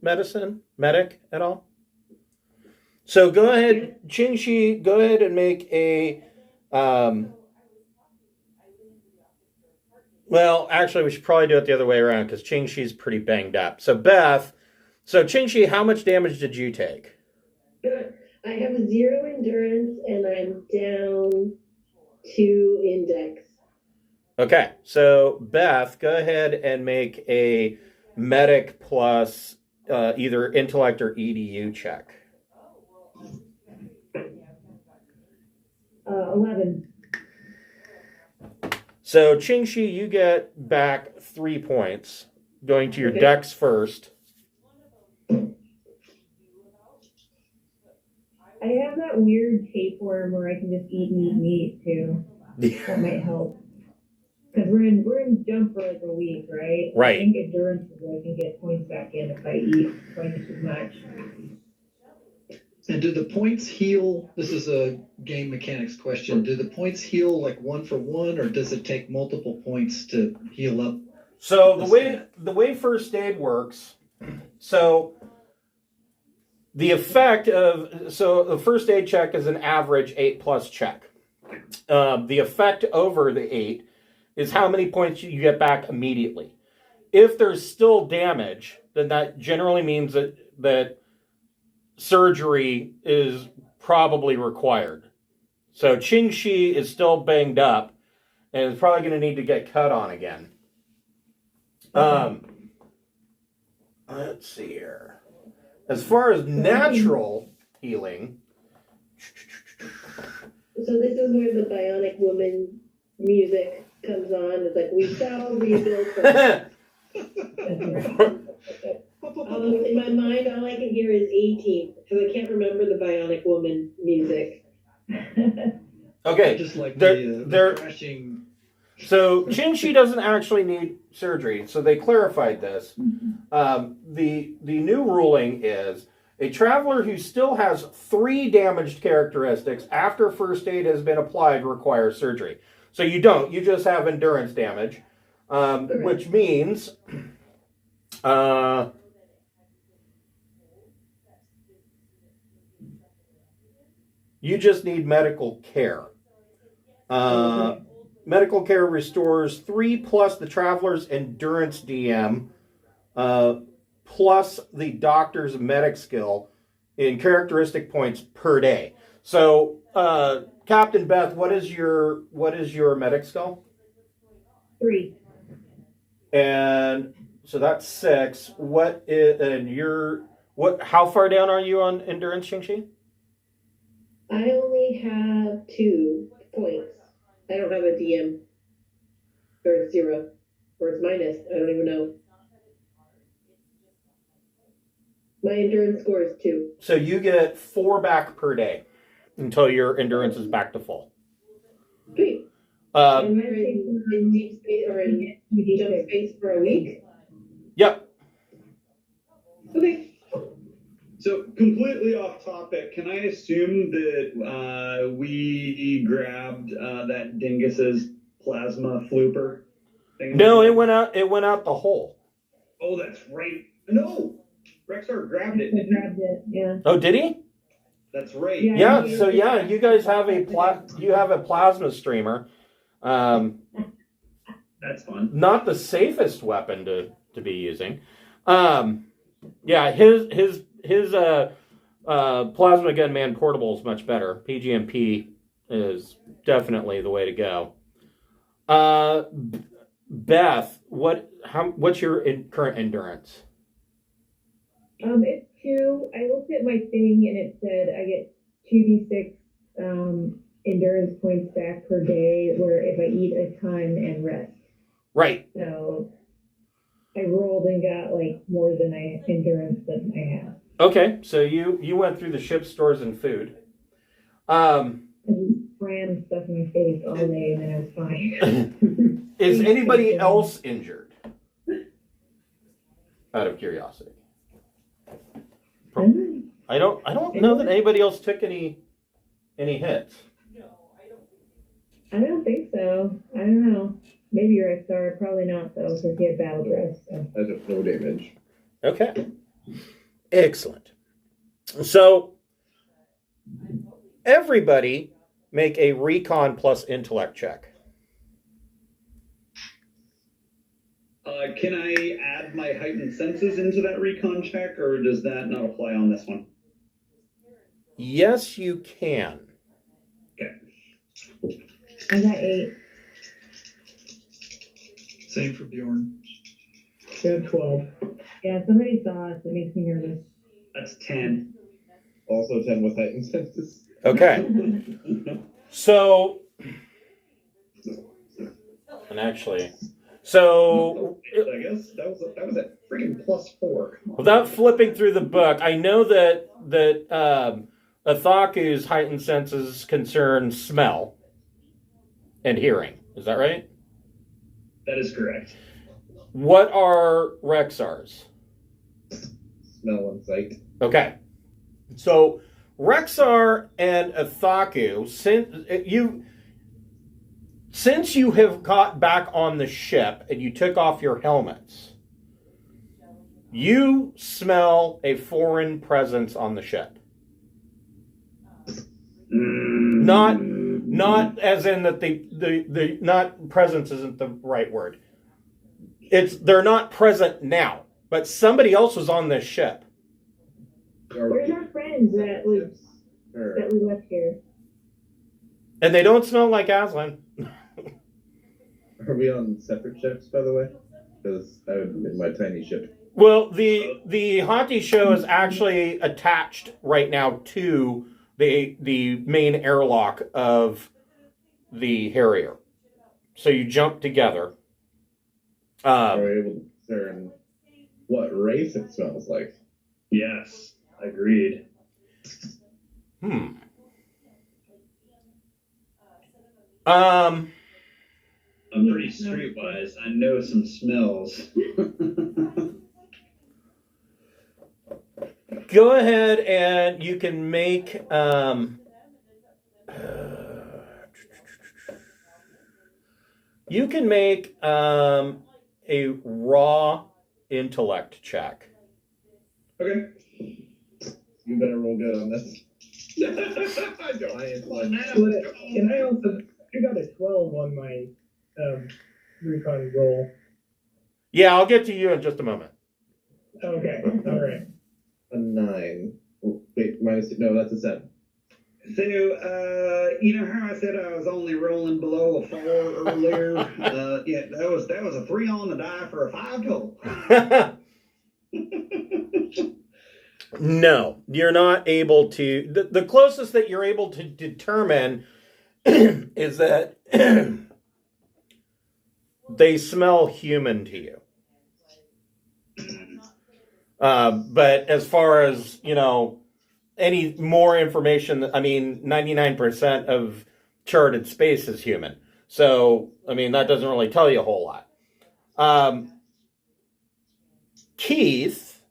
medic at all? So go ahead, Ching Shi. Go ahead and make a. Well, actually, we should probably do it the other way around because Ching Shi's pretty banged up. So Beth, Ching Shi, how much damage did you take? I have 0 endurance, and I'm down 2 index. Okay, so Beth, go ahead and make a medic plus either intellect or EDU check. 11. So Ching Shi, you get back 3 points, going to your dex first. I have that weird tapeworm where I can just eat meat too. That might help. Because we're in jump for like a week, right? Right. I think endurance is where I can get points back in if I eat twice as much. And do the points heal? This is a game mechanics question. Do the points heal like 1 for 1, or does it take multiple points to heal up? So the way first aid works, so the first aid check is an average 8+ check. The effect over the 8 is how many points you get back immediately. If there's still damage, then that generally means that surgery is probably required. So Ching Shi is still banged up and is probably going to need to get cut on again. Let's see here. As far as natural healing, So this is where the Bionic Woman music comes on. It's like, we shall rebuild from... In my mind, all I can hear is A-Team, because I can't remember the Bionic Woman music. okay, Just like they're the crashing. so Ching Shi doesn't actually need surgery, so they clarified this. The new ruling is a traveler who still has 3 damaged characteristics after first aid has been applied requires surgery. So you don't, you just have endurance damage, which means you just need medical care. medical care restores 3 plus the traveler's endurance DM, plus the doctor's medic skill in characteristic points per day. So, Captain Beth, what is your medic skill? 3. And so that's 6. How far down are you on endurance, Xingxi? I only have 2 points. I don't have a DM. Or it's 0. Or it's minus. I don't even know. My endurance score is 2. So you get 4 back per day until your endurance is back to full. Sweet. And you're in deep space or in jump space for a week? Yep. Okay. So completely off topic, can I assume that we grabbed that Dingus's plasma flooper thing? No, it went out the hole. Oh, that's right. No, Rexar grabbed it. I grabbed it, yeah. Oh, did he? That's right. Yeah. So yeah, you guys have a plasma streamer. That's fun. Not the safest weapon to be using. Yeah, his plasma gunman portable is much better. PGMP is definitely the way to go. Beth, what's your current endurance? It's 2. I looked at my thing and it said I get 2d6 endurance points back per day, where if I eat a ton and rest. Right. So I rolled and got like more than endurance than I have. Okay, so you went through the ship stores and food. I just ran stuff in my face all day and then I was fine. Is anybody else injured? Out of curiosity. I don't know that anybody else took any hits. I don't think so. I don't know. Maybe Rexar, probably not though, because he had battle dress. So. I have no damage. Okay. Excellent. So everybody make a recon plus intellect check. Can I add my heightened senses into that recon check, or does that not apply on this one? Yes, you can. Okay. I got 8. Same for Bjorn. Yeah, 12. Yeah, somebody saw us. It makes me nervous. That's 10. Also 10 with heightened senses. Okay. So, and actually, so I guess that was a freaking +4. without flipping through the book, I know that Athaku's heightened senses concern smell and hearing. Is that right? That is correct. What are Rexar's? Smell and sight. Okay. So Rexar and Athaku, since you have got back on the ship and you took off your helmets, you smell a foreign presence on the ship. Not as in that the not presence isn't the right word. They're not present now, but somebody else was on this ship. Where's our friends that we left here? And they don't smell like Aslan. Are we on separate ships, by the way? Because I would in my tiny ship. Well, the iHatei show is actually attached right now to the main airlock of the Harrier. So you jump together. Are we able to discern what race it smells like? Yes, agreed. I'm pretty streetwise. I know some smells. Go ahead and you can make a raw intellect check. Okay. You better roll good on this. Can I also I got a 12 on my recon roll. Yeah, I'll get to you in just a moment. Okay, all right. A 9. Oh, wait, minus 2. No, that's a 7. So, you know how I said I was only rolling below a 4 earlier? Yeah, that was a 3 on the die for a 5 total. No, you're not able to. The closest that you're able to determine is that they smell human to you. But as far as, any more information, 99% of charted space is human. So, that doesn't really tell you a whole lot. Keith,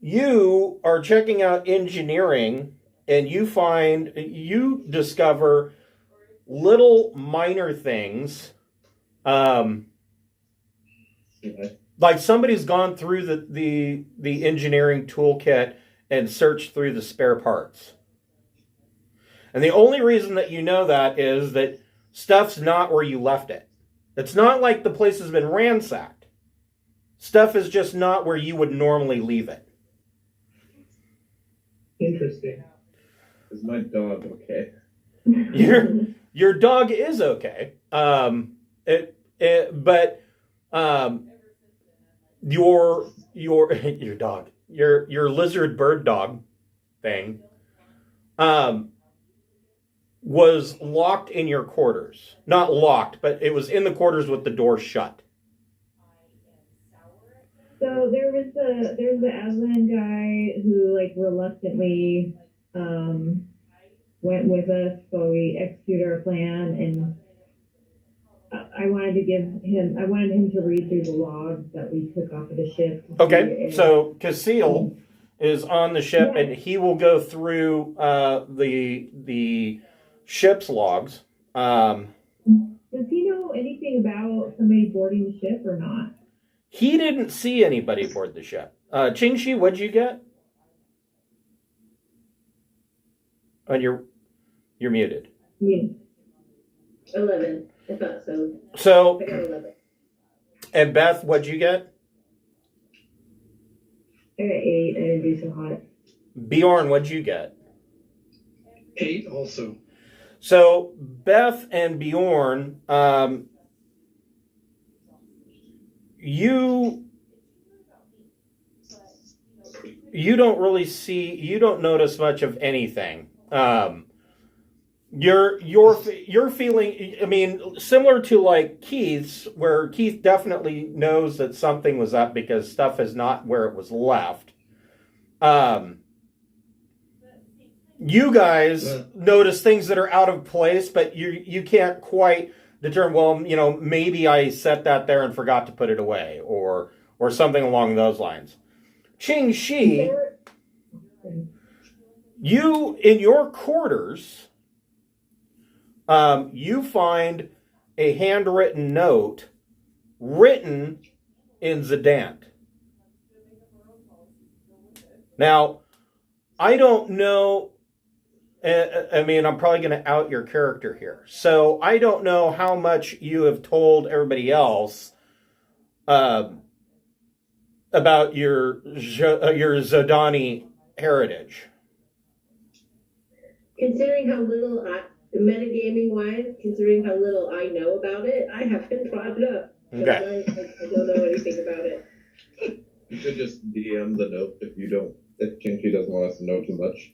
you are checking out engineering and you discover little minor things. Like somebody's gone through the engineering toolkit and searched through the spare parts. And the only reason that you know that is that stuff's not where you left it. It's not like the place has been ransacked. Stuff is just not where you would normally leave it. Interesting. Is my dog okay? Your dog is okay. But your dog, your lizard bird dog thing, was locked in your quarters. Not locked, but it was in the quarters with the door shut. So there's the Aslan guy who reluctantly went with us while we executed our plan, and I wanted him to read through the logs that we took off of the ship. Okay, so Casil is on the ship, and he will go through the ship's logs. Does he know anything about somebody boarding the ship or not? He didn't see anybody board the ship. Qingxi, what'd you get? And you're muted. Yeah. 11. I thought so. So, I got 11. and Beth, what'd you get? I got 8. I didn't do so hot. Bjorn, what'd you get? 8 also. So, Beth and Bjorn, you don't notice much of anything. You're feeling, similar to like Keith's, where Keith definitely knows that something was up because stuff is not where it was left. You guys notice things that are out of place, but you can't quite determine, well, maybe I set that there and forgot to put it away, or something along those lines. Qingxi, you, in your quarters, you find a handwritten note written in Zidant. Now, I don't know, I'm probably going to out your character here. So I don't know how much you have told everybody else about your Zodani heritage. Considering how little, metagaming-wise, considering how little I know about it, I haven't brought it up. Okay. I don't know anything about it. You could just DM the note if Qingxi doesn't want us to know too much.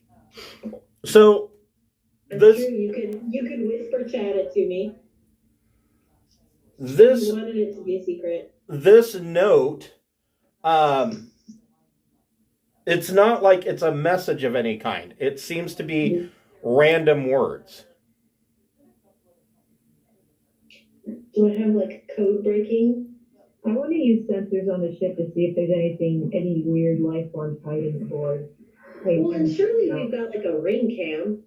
So, I'm sure you could whisper chat it to me. You wanted it to be a secret. This note, it's not like it's a message of any kind. It seems to be random words. Do I have code breaking? I want to use sensors on the ship to see if there's any weird life forms hiding aboard. Well, and surely we've got a ring cam.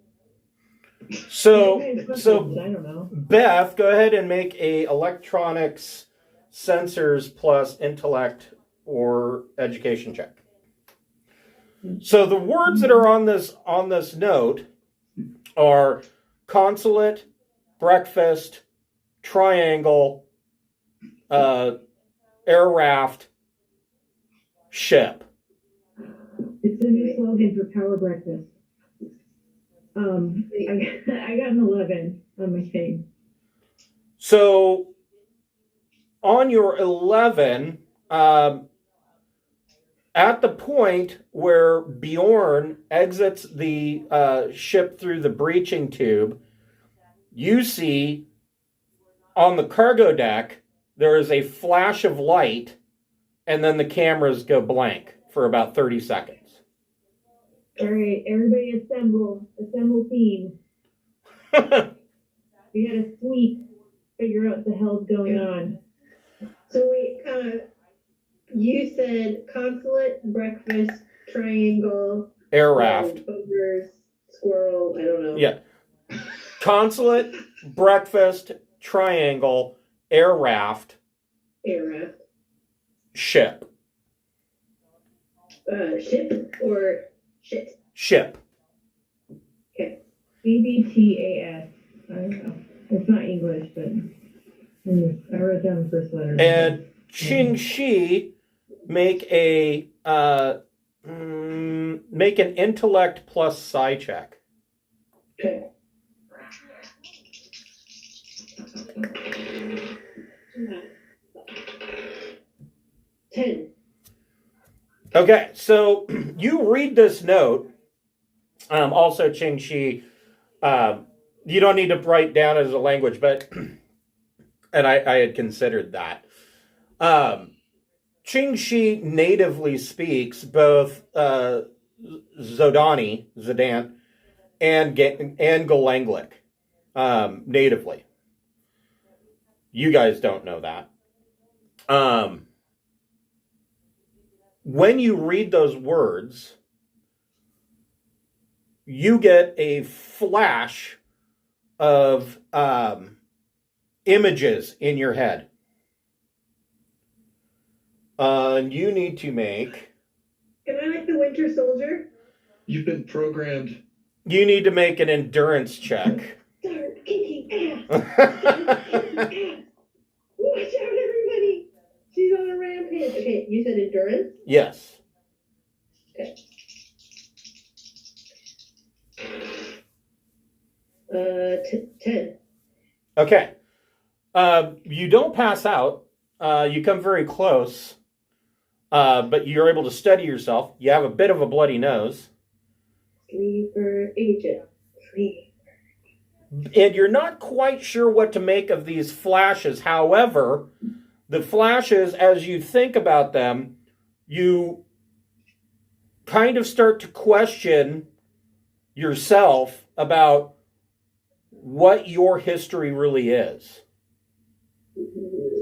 So I don't know. Beth, go ahead and make a electronics sensors plus intellect or education check. So the words that are on this note are consulate, breakfast, triangle, air raft, ship. It's the new slogan for Power Breakfast. I got an 11 on my thing. So on your 11, at the point where Bjorn exits the ship through the breaching tube, you see on the cargo deck there is a flash of light, and then the cameras go blank for about 30 seconds. All right, everybody assemble team. We gotta sweep, figure out what the hell's going on. So you said consulate, breakfast, triangle, Air raft. ogres, squirrel, I don't know. Yeah. Consulate, breakfast, triangle, air raft, ship. Ship or shit? Ship. Okay. BBTAS. I don't know. It's not English, but I wrote down the first letter. And Qing Shi make an intellect plus psi check. Okay. Ten. Okay, so you read this note. Also, Qing Shi, you don't need to write down as a language, but and I had considered that. Qing Shi natively speaks both Zodani, Zidant, and Galanglic natively. You guys don't know that. When you read those words, you get a flash of images in your head. You need to make... Am I like the Winter Soldier? You've been programmed. You need to make an endurance check. Start kicking ass. Start kicking ass. Watch out, everybody. She's on a rampage. Okay, you said endurance? Yes. Okay. 10. Okay. You don't pass out. You come very close. But you're able to steady yourself. You have a bit of a bloody nose. Sleeper agent. And you're not quite sure what to make of these flashes. However, the flashes, as you think about them, you kind of start to question yourself about what your history really is.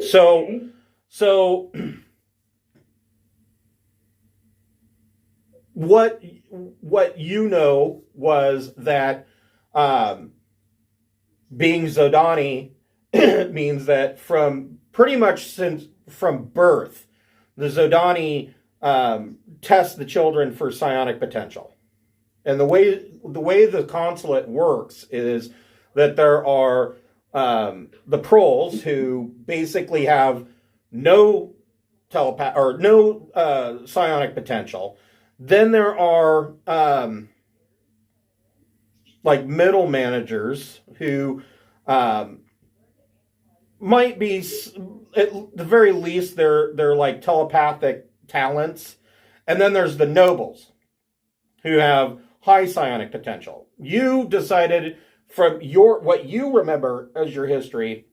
So what you know was that being Zodani means that from pretty much from birth, the Zodani test the children for psionic potential. And the way the consulate works is that there are the proles who basically have no telepath or no psionic potential. Then there are like middle managers who might be, at the very least, they're like telepathic talents. And then there's the nobles who have high psionic potential. You decided from what you remember as your history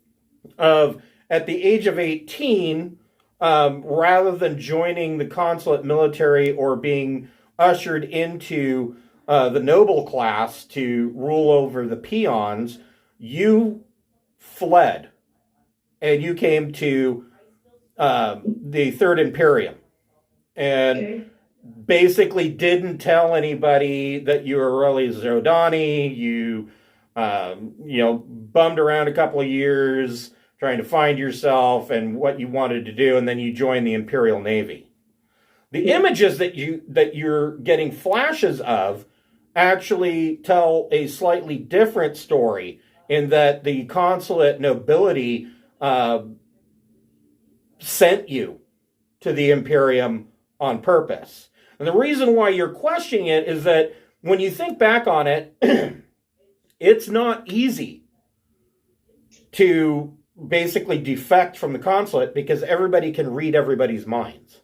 of at the age of 18, rather than joining the consulate military or being ushered into the noble class to rule over the peons, you fled and you came to the Third Imperium and basically didn't tell anybody that you were really Zodani. You bummed around a couple of years trying to find yourself and what you wanted to do, and then you joined the Imperial Navy. The images that you're getting flashes of actually tell a slightly different story. in that the consulate nobility sent you to the Imperium on purpose. And the reason why you're questioning it is that when you think back on it, it's not easy to basically defect from the consulate because everybody can read everybody's minds.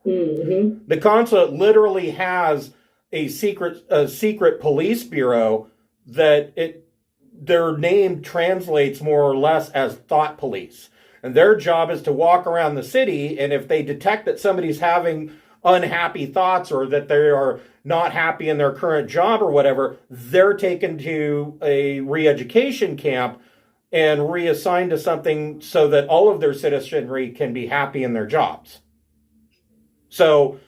Mm-hmm. The consulate literally has a secret police bureau that their name translates more or less as thought police. And their job is to walk around the city, and if they detect that somebody's having unhappy thoughts or that they are not happy in their current job or whatever, they're taken to a re-education camp and reassigned to something so that all of their citizenry can be happy in their jobs. So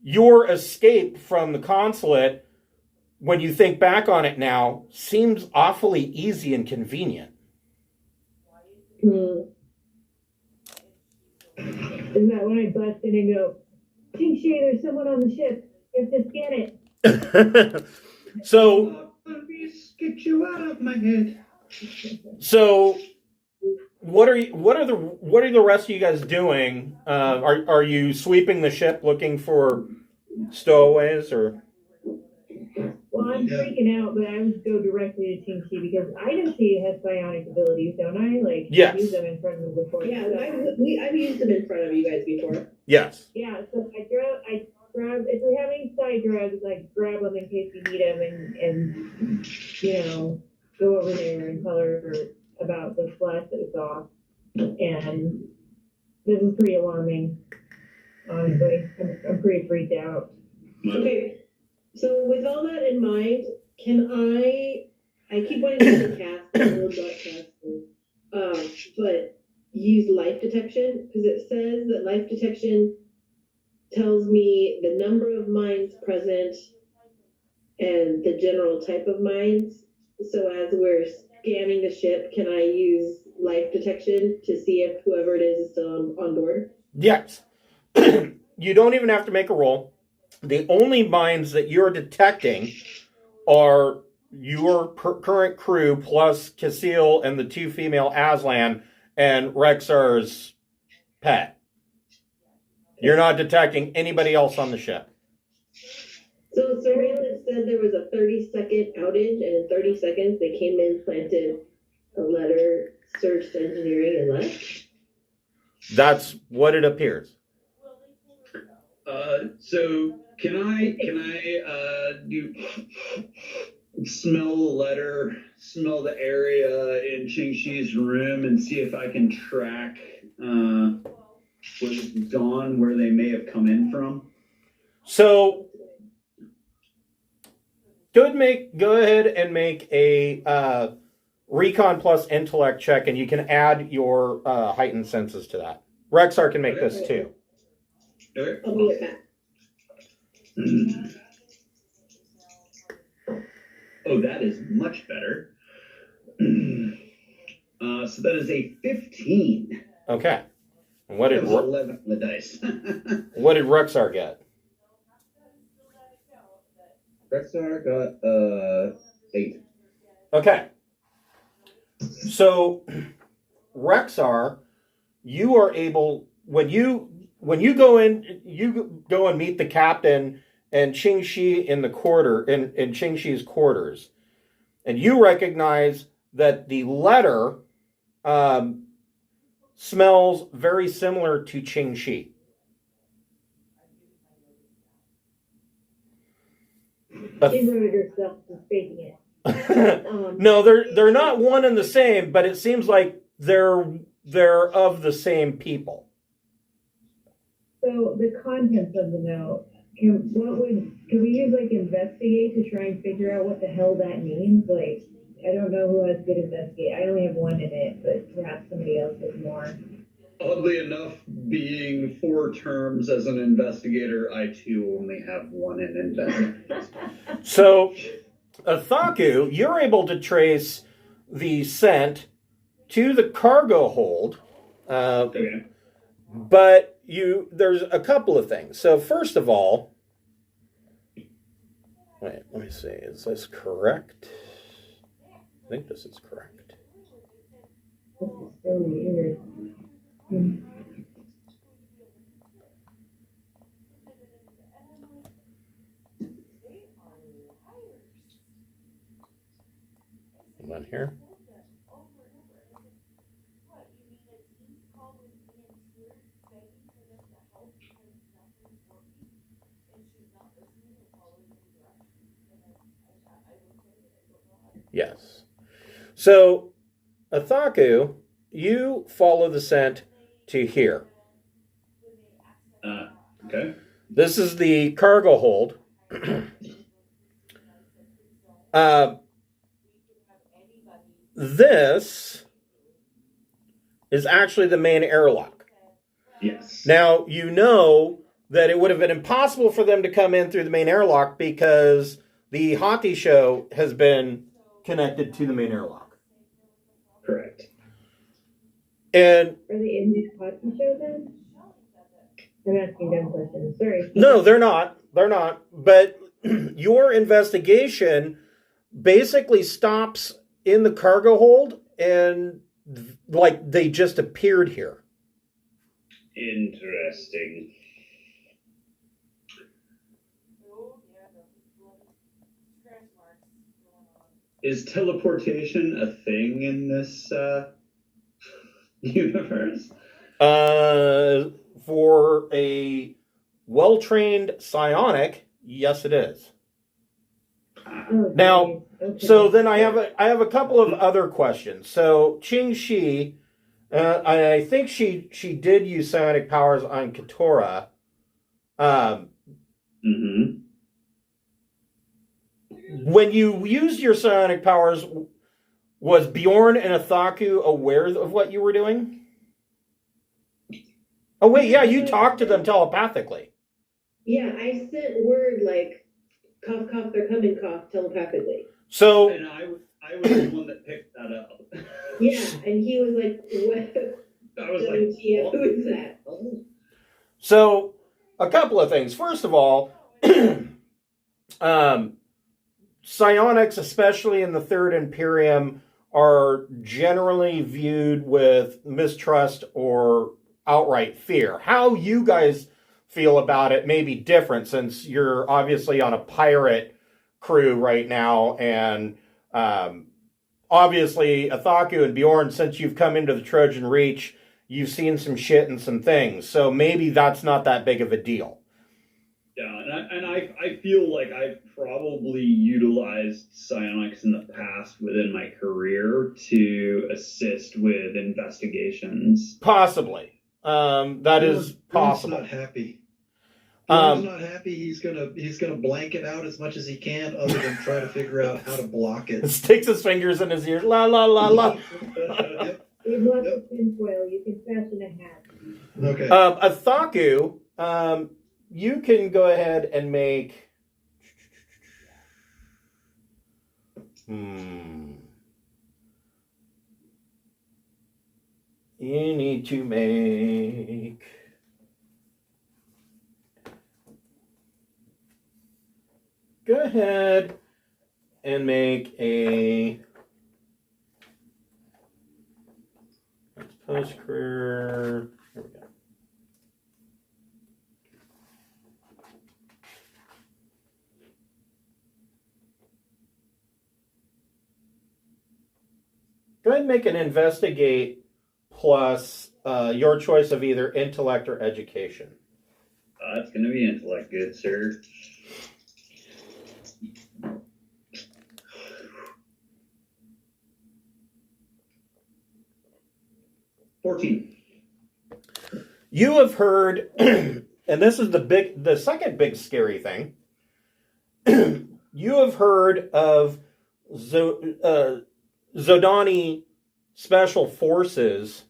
your escape from the consulate, when you think back on it now, seems awfully easy and convenient. Mm. Is that when I bust in and go, Ching-Shi, there's someone on the ship. You have to scan it. So, Please get you out of my head. so what are the rest of you guys doing? Are you sweeping the ship looking for stowaways or? Well, I'm freaking out, but I would go directly to Ching-Shi because I know she has psionic abilities, don't I? Like, Yes. use them in front of me before. Yeah, I've used them in front of you guys before. Yes. Yeah, so I grab, if we have any side drugs, I grab them in case we need them and go over there and tell her about the flash that we saw. And this is pretty alarming, honestly. I'm pretty freaked out. Okay, so with all that in mind, can I keep wanting to cast a little dark cast, but use life detection, because it says that life detection tells me the number of minds present and the general type of minds. So as we're scanning the ship, can I use life detection to see if whoever it is still on board? Yes. You don't even have to make a roll. The only minds that you're detecting are your current crew plus Casil and the two female Aslan and Rexar's pet. You're not detecting anybody else on the ship. So surveillance said there was a 30-second outage, and in 30 seconds they came in, planted a letter, searched engineering, and left. That's what it appears. So can I smell the letter, smell the area in Ching-Shi's room, and see if I can track with Dawn where they may have come in from? So go ahead and make a recon plus intellect check, and you can add your heightened senses to that. Rexar can make this too. Okay. I'll be right back. Oh, that is much better. So that is a 15. Okay. And what did That was 11 on the dice. what did Rexar get? Rexar got 8. Okay. So Rexar, you are able when you go and meet the captain and Ching-Shi in the in Ching-Shi's quarters, and you recognize that the letter smells very similar to Ching-Shi. She wrote it herself, just faking it. No, they're not one and the same, but it seems like they're of the same people. So the contents of the note, can we use like investigate to try and figure out what the hell that means? Like, I don't know who has good investigate. I only have one in it, but perhaps somebody else has more. Oddly enough, being 4 terms as an investigator, I too only have 1 in investigation. So, Athaku, you're able to trace the scent to the cargo hold, Okay. but there's a couple of things. So, first of all, wait, let me see. Is this correct? think this is correct. This is so weird. Hold on here. Yes. So, Athaku, you follow the scent to here. Okay. This is the cargo hold. This is actually the main airlock. Yes. Now, you know that it would have been impossible for them to come in through the main airlock because the iHatei show has been connected to the main airlock. Correct. And Are they in the hockey show then? I'm asking dumb questions. Sorry. no, they're not. They're not. But your investigation basically stops in the cargo hold and like they just appeared here. Interesting. Is teleportation a thing in this universe? For a well-trained psionic, yes, it is. Oh, Now, geez. Okay. so then I have a couple of other questions. So Qing Shi, I think she did use psionic powers on Katora. Mm-hmm. When you used your psionic powers, was Bjorn and Athaku aware of what you were doing? Oh wait, yeah, you talked to them telepathically. Yeah, I sent word like, cough, cough, they're coming, cough, telepathically. So And I was the one that picked that up. Yeah, and he was like, what? I was like, WTF, what? who is that? So, a couple of things. First of all, psionics, especially in the Third Imperium, are generally viewed with mistrust or outright fear. How you guys feel about it may be different since you're obviously on a pirate crew right now, and obviously Athaku and Bjorn, since you've come into the Trojan Reach, you've seen some shit and some things, so maybe that's not that big of a deal. Yeah, and I feel like I've probably utilized psionics in the past within my career to assist with investigations. Possibly. That is possible. Bjorn's not happy. Um, Bjorn's not happy. He's gonna blank it out as much as he can, other than try to figure out how to block it. Sticks his fingers in his ears. La la la la. Yep. We've left the tinfoil. You can fashion a hat. Okay. Athaku, you can go ahead and make. You need to make. Go ahead and make a. That's post career. Here we go. Go ahead and make an investigate plus your choice of either intellect or education. It's going to be intellect, good sir. $14. You have heard, and this is the second big scary thing. You have heard of Zodani Special Forces,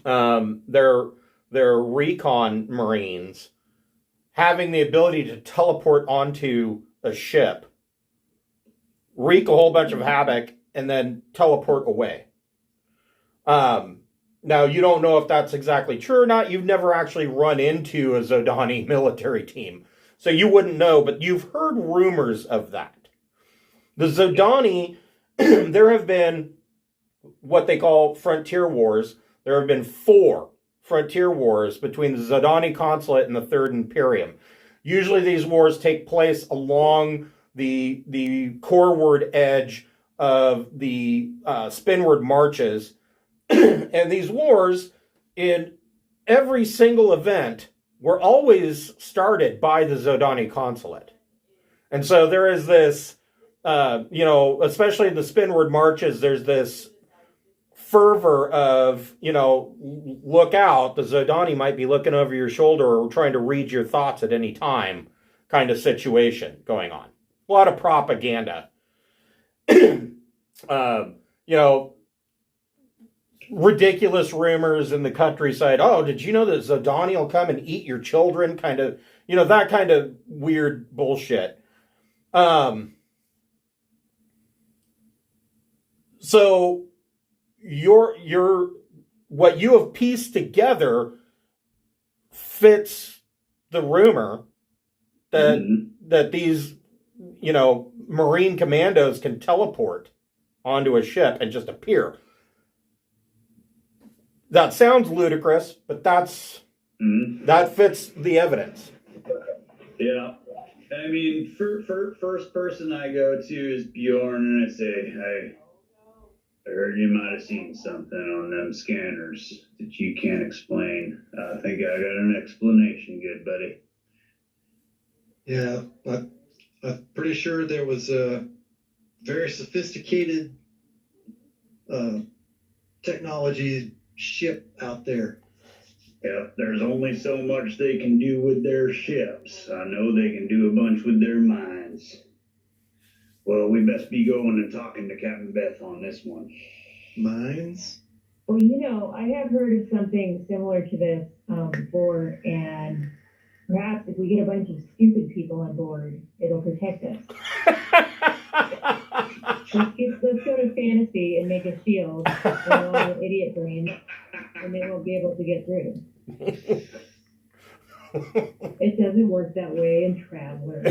their recon Marines, having the ability to teleport onto a ship, wreak a whole bunch of havoc, and then teleport away. Now, you don't know if that's exactly true or not. You've never actually run into a Zodani military team, so you wouldn't know, but you've heard rumors of that. The Zodani there have been what they call frontier wars. There have been 4 frontier wars between the Zodani Consulate and the Third Imperium. Usually these wars take place along the coreward edge of the spinward marches. And these wars, in every single event, were always started by the Zodani Consulate. And so there is this, especially in the spinward marches, there's this fervor of, look out, the Zodani might be looking over your shoulder or trying to read your thoughts at any time kind of situation going on. A lot of propaganda. Ridiculous rumors in the countryside. Oh, did you know that Zodani will come and eat your children? Kind of, that kind of weird bullshit. So your what you have pieced together fits the rumor that these, Marine commandos can teleport onto a ship and just appear. That sounds ludicrous, but that fits the evidence. Yeah. I mean, first person I go to is Bjorn, and I say, hey, I heard you might have seen something on them scanners that you can't explain. I think I got an explanation, good buddy. Yeah, I'm pretty sure there was a very sophisticated technology ship out there. Yeah, there's only so much they can do with their ships. I know they can do a bunch with their minds. Well, we best be going and talking to Captain Beth on this one. Mines? Well, I have heard of something similar to this before, and perhaps if we get a bunch of stupid people on board, it'll protect us. Let's go to fantasy and make a shield for all the idiot brains, and they won't be able to get through. It doesn't work that way in Traveler.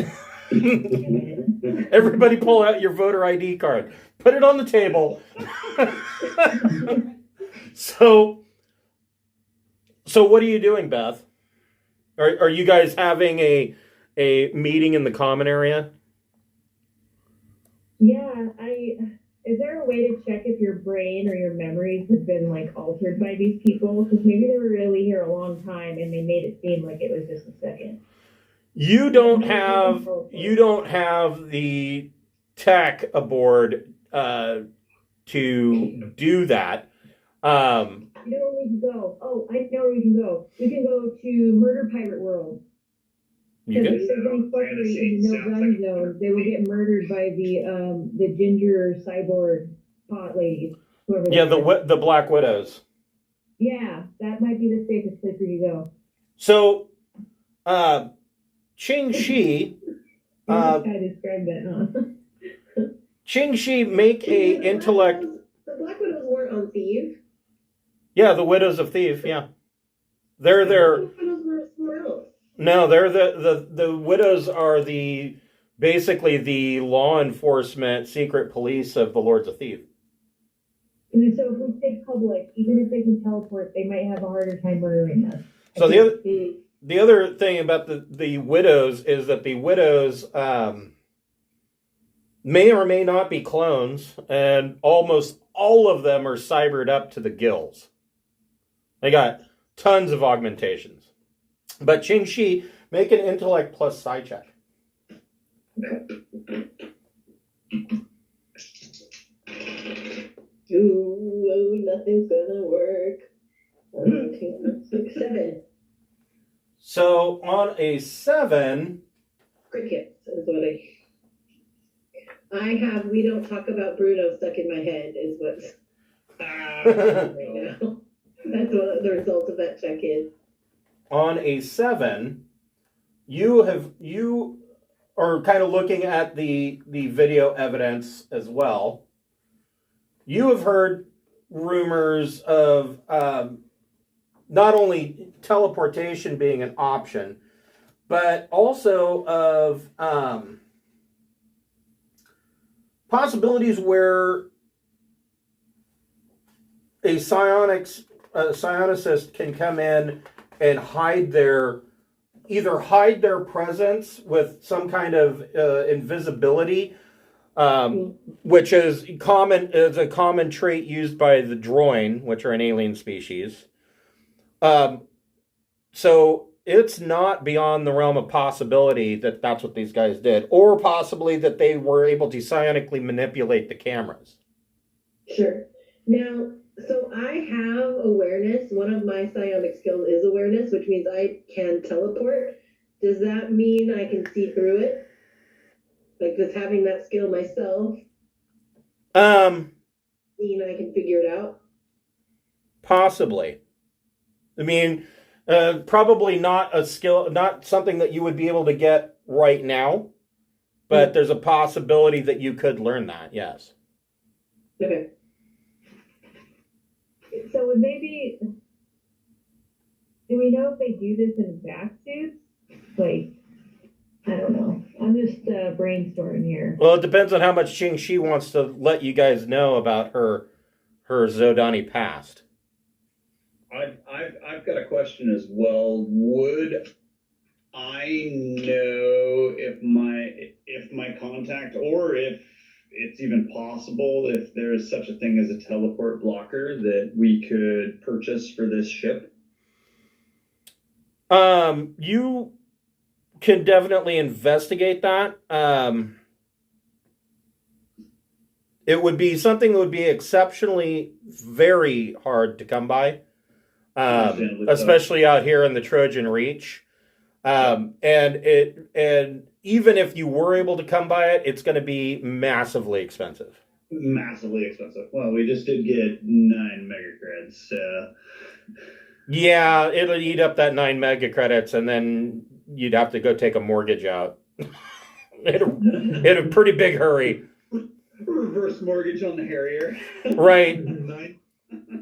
Everybody pull out your voter ID card. Put it on the table. So what are you doing, Beth? Are you guys having a meeting in the common area? Yeah, is there a way to check if your brain or your memories have been altered by these people? Because maybe they were really here a long time and they made it seem like it was just a second. You don't have the tech aboard to do that. You know where we can go? Oh, I know where we can go. We can go to Murder Pirate World. Because if there's any fuckery in the no gun zone, they will get murdered by the ginger cyborg pot ladies. Yeah, the Black Widows. Yeah, that might be the safest place for you to go. So, Ching Shi. I described that, huh? Ching Shi make a intellect. The Black Widows weren't on Thief. Yeah, the Widows of Thief. Yeah, they're there. The Widows were somewhere else. No, they're the Widows are basically the law enforcement secret police of the Lords of Thief. And so if we stay public, even if they can teleport, they might have a harder time murdering us. So the other thing about the Widows is that the Widows may or may not be clones, and almost all of them are cybered up to the gills. They got tons of augmentations. But Ching Shi, make an intellect plus psi check. Ooh, nothing's gonna work. 7. So on a 7, Crickets is what I have. We don't talk about Bruno stuck in my head is what's right now. That's what the result of that check is. on a 7, you are kind of looking at the video evidence as well. You have heard rumors of not only teleportation being an option, but also of possibilities where a psionicist can come in and either hide their presence with some kind of invisibility, which is a common trait used by the droin, which are an alien species. So it's not beyond the realm of possibility that that's what these guys did, or possibly that they were able to psionically manipulate the cameras. Sure. Now, so I have awareness. One of my psionic skills is awareness, which means I can teleport. Does that mean I can see through it? Like, just having that skill myself mean I can figure it out? Possibly. I mean, probably not a skill, not something that you would be able to get right now, but there's a possibility that you could learn that, yes. Okay. So would they be, do we know if they do this in vac suits? Like, I don't know. I'm just brainstorming here. Well, it depends on how much Ching Shi wants to let you guys know about her Zodani past. I've got a question as well. Would I know if my contact, or if it's even possible, if there is such a thing as a teleport blocker that we could purchase for this ship? You can definitely investigate that. It would be something that would be exceptionally very hard to come by, especially out here in the Trojan Reach. And even if you were able to come by it, it's going to be massively expensive. Massively expensive. Well, we just did get 9 megacreds. Yeah, it'll eat up that 9 mega-credits, and then you'd have to go take a mortgage out in a pretty big hurry. Reverse mortgage on the Harrier. Right.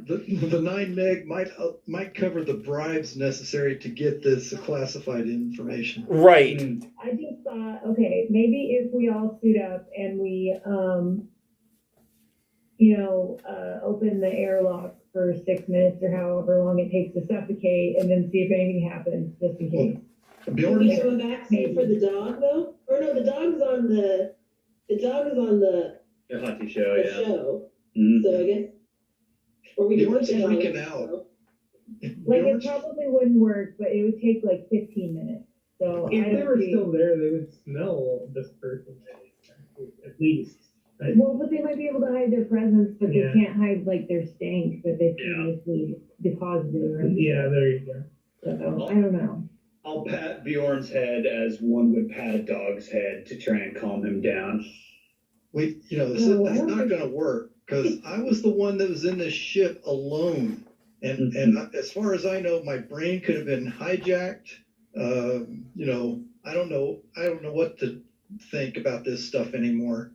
The 9 meg might cover the bribes necessary to get this classified information. Right. I just thought, okay, maybe if we all suit up and we, open the airlock for 6 minutes or however long it takes to suffocate, and then see if anything happens, just in case. Can we do a vaccine for the dog though? Or no, the dog is on the iHatei show, yeah. show. Mm-hmm. So I guess. Or we Bjorn's could freaking out. Like, it probably wouldn't work, but it would take like 15 minutes. So If they were still there, they would smell this person at least. Well, but they might be able to hide their presence, but Yeah. they can't hide like their stank that they previously deposited. Right? Yeah, there you go. So I don't know. I'll pat Bjorn's head as one would pat a dog's head to try and calm him down. That's No, I not don't going to work, because I was the one that was in this ship alone, and as far as I know, my brain could have been hijacked. I don't know what to think about this stuff anymore.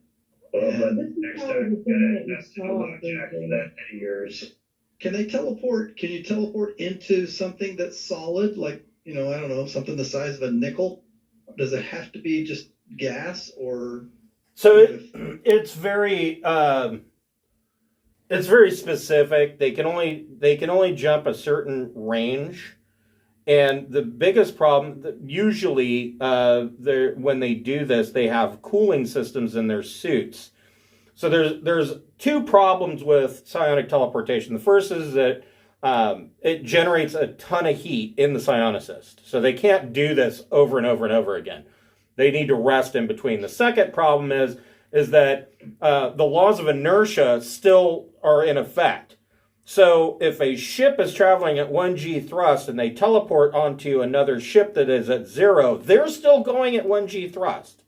Well, but This is next probably time, the thing that you that's saw, a jack for basically. that of yours. Can they teleport? Can you teleport into something that's solid, like I don't know, something the size of a nickel? Does it have to be just gas, or? So it's very specific. They can only jump a certain range, and the biggest problem usually when they do this, they have cooling systems in their suits. So there's 2 problems with psionic teleportation. The first is that it generates a ton of heat in the psionicist, so they can't do this over and over and over again. They need to rest in between. The second problem is that the laws of inertia still are in effect. So if a ship is traveling at 1G thrust and they teleport onto another ship that is at 0, they're still going at 1G thrust.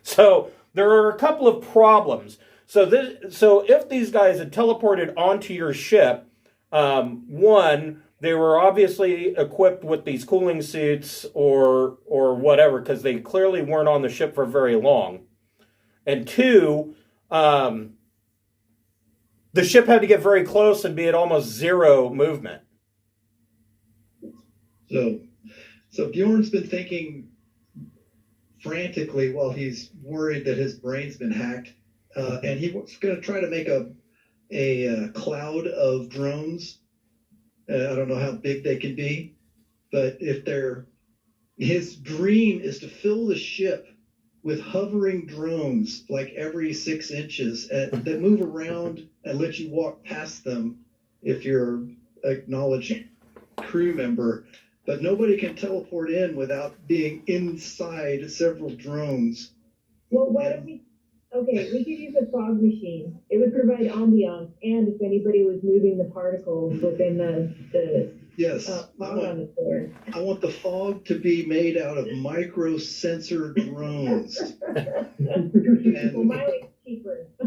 So there are a couple of problems. So if these guys had teleported onto your ship, one, they were obviously equipped with these cooling suits or whatever, because they clearly weren't on the ship for very long. And 2, the ship had to get very close and be at almost 0 movement. So Bjorn's been thinking frantically while he's worried that his brain's been hacked, and he was going to try to make a cloud of drones. I don't know how big they can be, but his dream is to fill the ship with hovering drones like every 6 inches that move around and let you walk past them if you're an acknowledged crew member. But nobody can teleport in without being inside several drones. Well, why don't we? Okay, we could use a fog machine. It would provide ambiance, and if anybody was moving the particles within the Yes, fog on the floor. I want the fog to be made out of micro sensor drones. Well, mine is cheaper. I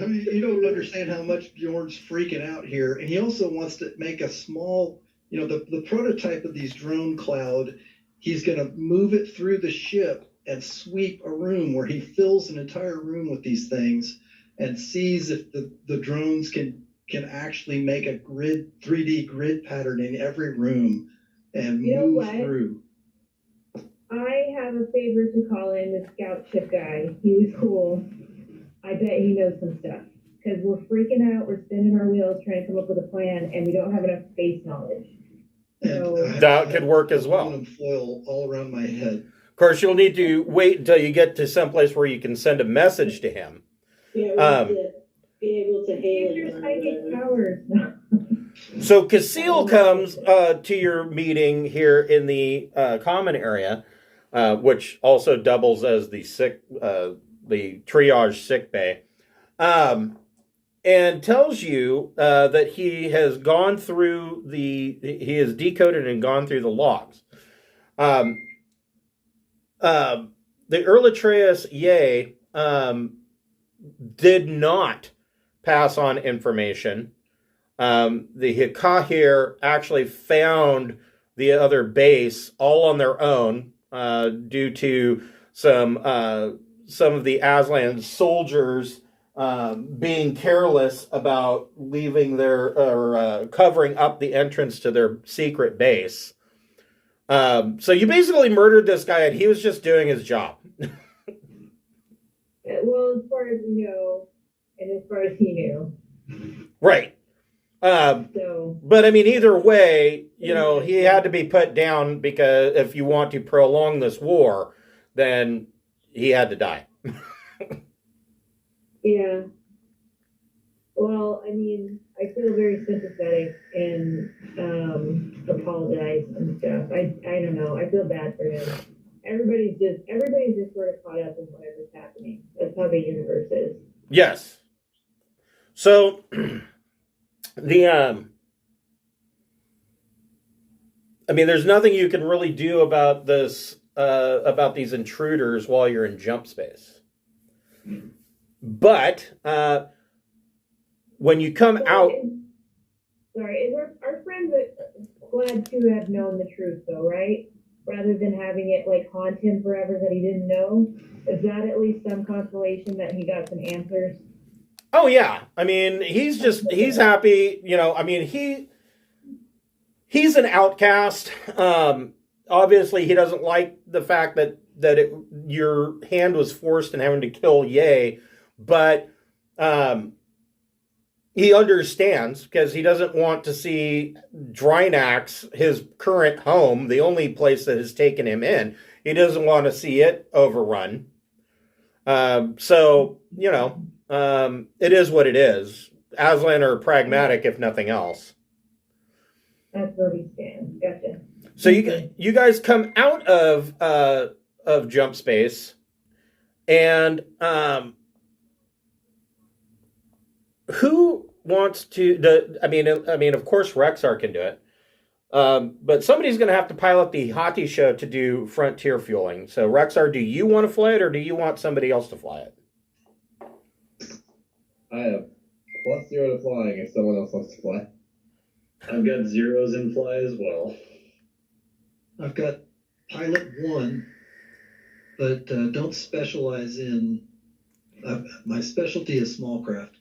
mean, you don't understand how much Bjorn's freaking out here. And he also wants to make a small, the prototype of these drone cloud, he's going to move it through the ship and sweep a room where he fills an entire room with these things and sees if the drones can actually make a 3D grid pattern in every room and move through. I have a favor to call in the scout ship guy. He was cool. I bet he knows some stuff. Because we're freaking out, we're spinning our wheels trying to come up with a plan, and we don't have enough space knowledge. So, That could work as well. Aluminum foil all around my head. Of course, you'll need to wait until you get to someplace where you can send a message to him. Yeah, we need to be able to hail there's him. psychic powers. So Casil comes to your meeting here in the common area, which also doubles as the triage sick bay, and tells you that he has decoded and gone through the logs. The earletrais did not pass on information. The Hikahir actually found the other base all on their own due to some of the Aslan soldiers being careless about leaving or covering up the entrance to their secret base. So you basically murdered this guy, and he was just doing his job. Well, as far as we know, and as far as he knew. Right. So, But I mean, either way, he had to be put down, because if you want to prolong this war, then he had to die. yeah. Well, I mean, I feel very sympathetic and apologize and stuff. I don't know. I feel bad for him. Everybody's just sort of caught up in whatever's happening. That's how the universe is. Yes. So there's nothing you can really do about this, about these intruders while you're in jump space. But when you come out, is our friends glad to have known the truth, though, right? Rather than having it haunt him forever that he didn't know. Is that at least some consolation that he got some answers? Oh yeah, I mean, he's happy. He's an outcast. Obviously, he doesn't like the fact that your hand was forced in having to kill Ye, but he understands, because he doesn't want to see Drinax, his current home, the only place that has taken him in. He doesn't want to see it overrun. So it is what it is. Aslan are pragmatic, if nothing else. That's where we stand. Gotcha. So you guys come out of jump space, and who wants to? Of course, Rexar can do it, but somebody's going to have to pilot the iHatei show to do frontier fueling. So, Rexar, do you want to fly it, or do you want somebody else to fly it? I have +0 to flying if someone else wants to fly. I've got zeros in fly as well. I've got pilot 1, but don't specialize in. My specialty is small craft.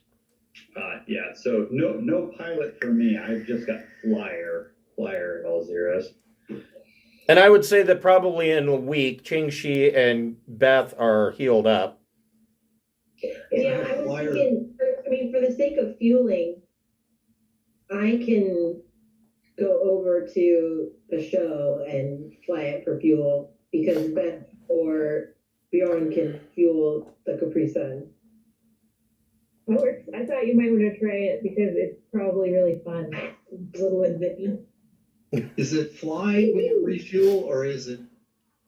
Yeah, so no pilot for me. I've just got flyer at all zeros. And I would say that probably in a week, Qingxi and Beth are healed up. Yeah, I was thinking, for the sake of fueling, I can go over to the show and fly it for fuel because Beth or Bjorn can fuel the Capri Sun. That works. I thought you might want to try it because it's probably really fun. It's little and zippy. Is it fly when you refuel, or is it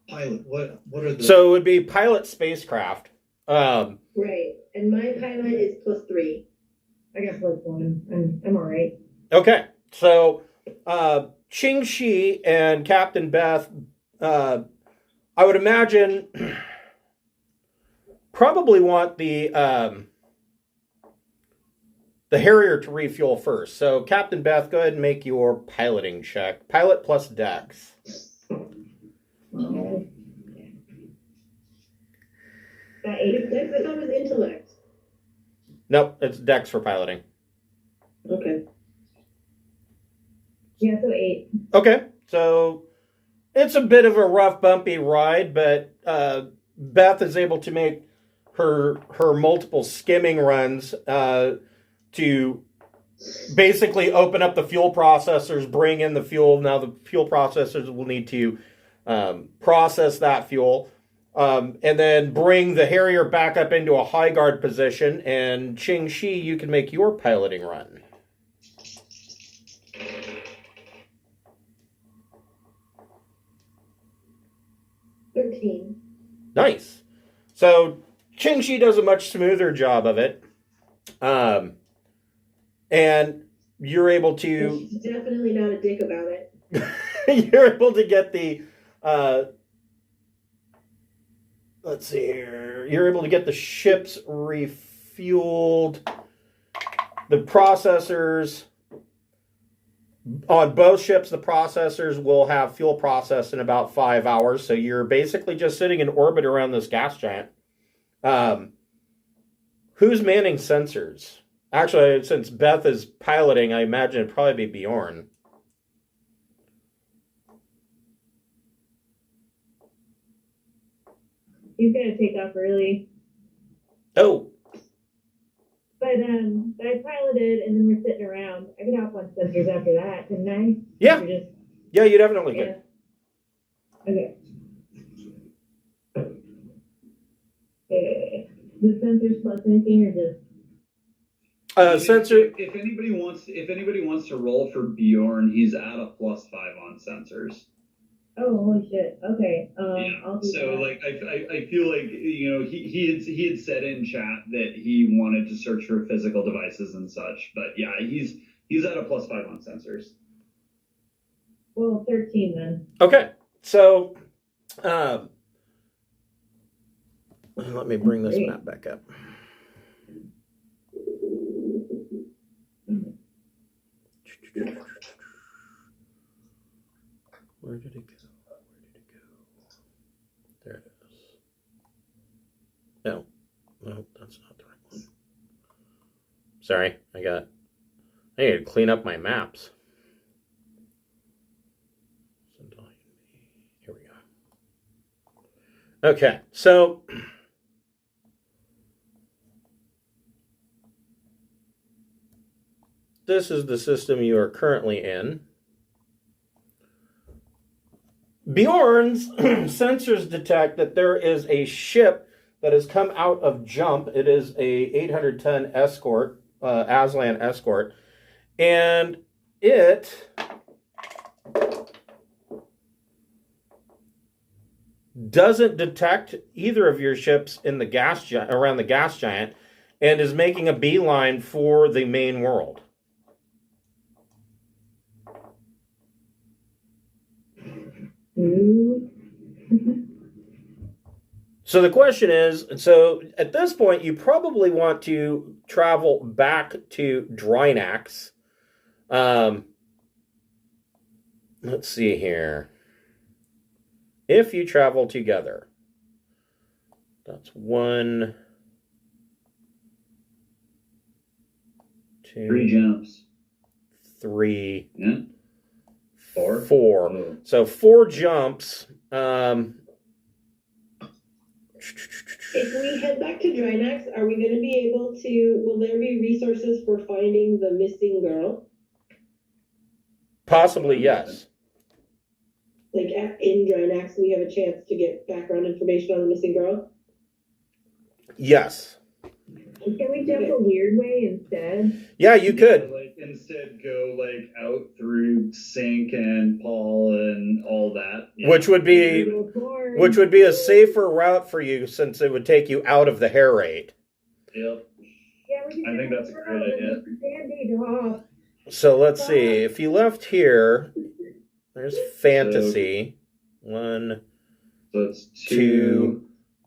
pilot? What are the? So it would be pilot spacecraft. Right, and my pilot is +3. I got +1. I'm all right. Okay, so Qingxi and Captain Beth, I would imagine, probably want the Harrier to refuel first. So Captain Beth, go ahead and make your piloting check. Pilot plus Dex. That Dex, I thought it was intellect. Nope, it's Dex for piloting. Okay. Yeah, so 8. Okay, so it's a bit of a rough, bumpy ride, but Beth is able to make her multiple skimming runs to basically open up the fuel processors, bring in the fuel. Now the fuel processors will need to process that fuel, and then bring the Harrier back up into a high guard position. And Qingxi, you can make your piloting run. $13. Nice. So Qingxi does a much smoother job of it. And you're able to... She's definitely not a dick about it. You're able to get the... let's see here. You're able to get the ships refueled. The processors... On both ships, the processors will have fuel processed in about 5 hours. So you're basically just sitting in orbit around this gas giant. Who's manning sensors? Actually, since Beth is piloting, I imagine it'd probably be Bjorn. He's gonna take off early. Oh. But I piloted and then we're sitting around. I could hop on sensors after that, couldn't I? Yeah. Or just, Yeah, you definitely could. Okay. The sensors plus anything or just Sensor. If anybody wants to roll for Bjorn, he's at a +5 on sensors. oh holy shit. Okay. Yeah. I'll do So that. like I feel like he had said in chat that he wanted to search for physical devices and such, but yeah, he's at a +5 on sensors. Well, 13 then. Okay. So let me bring this map back up. Where did it go? There it is. No, that's not the right one. Sorry, I need to clean up my maps. Here we go. Okay, so this is the system you are currently in. Bjorn's sensors detect that there is a ship that has come out of jump. It is a 800-ton escort, Aslan escort, and it doesn't detect either of your ships in the around the gas giant, and is making a beeline for the main world. So the question is, so at this point, you probably want to travel back to Drinax. Let's see here. If you travel together, that's 1, 2, 3 jumps. 3, Yeah. 4? 4. Oh. So 4 jumps. If we head back to Drinax, are we going to be able to? Will there be resources for finding the missing girl? Possibly, yes. Like in Drinax, we have a chance to get background information on the missing girl. Yes. Can we jump a weird way instead? Yeah, you could. Like instead go like out through Sink and Paul and all that. Yeah. Which would be a safer route for you since it would take you out of the hair rate. Yep. Yeah, we can I think that's a great idea. Band-Aid off. So let's see. If you left here, there's fantasy. 1, So it's 2,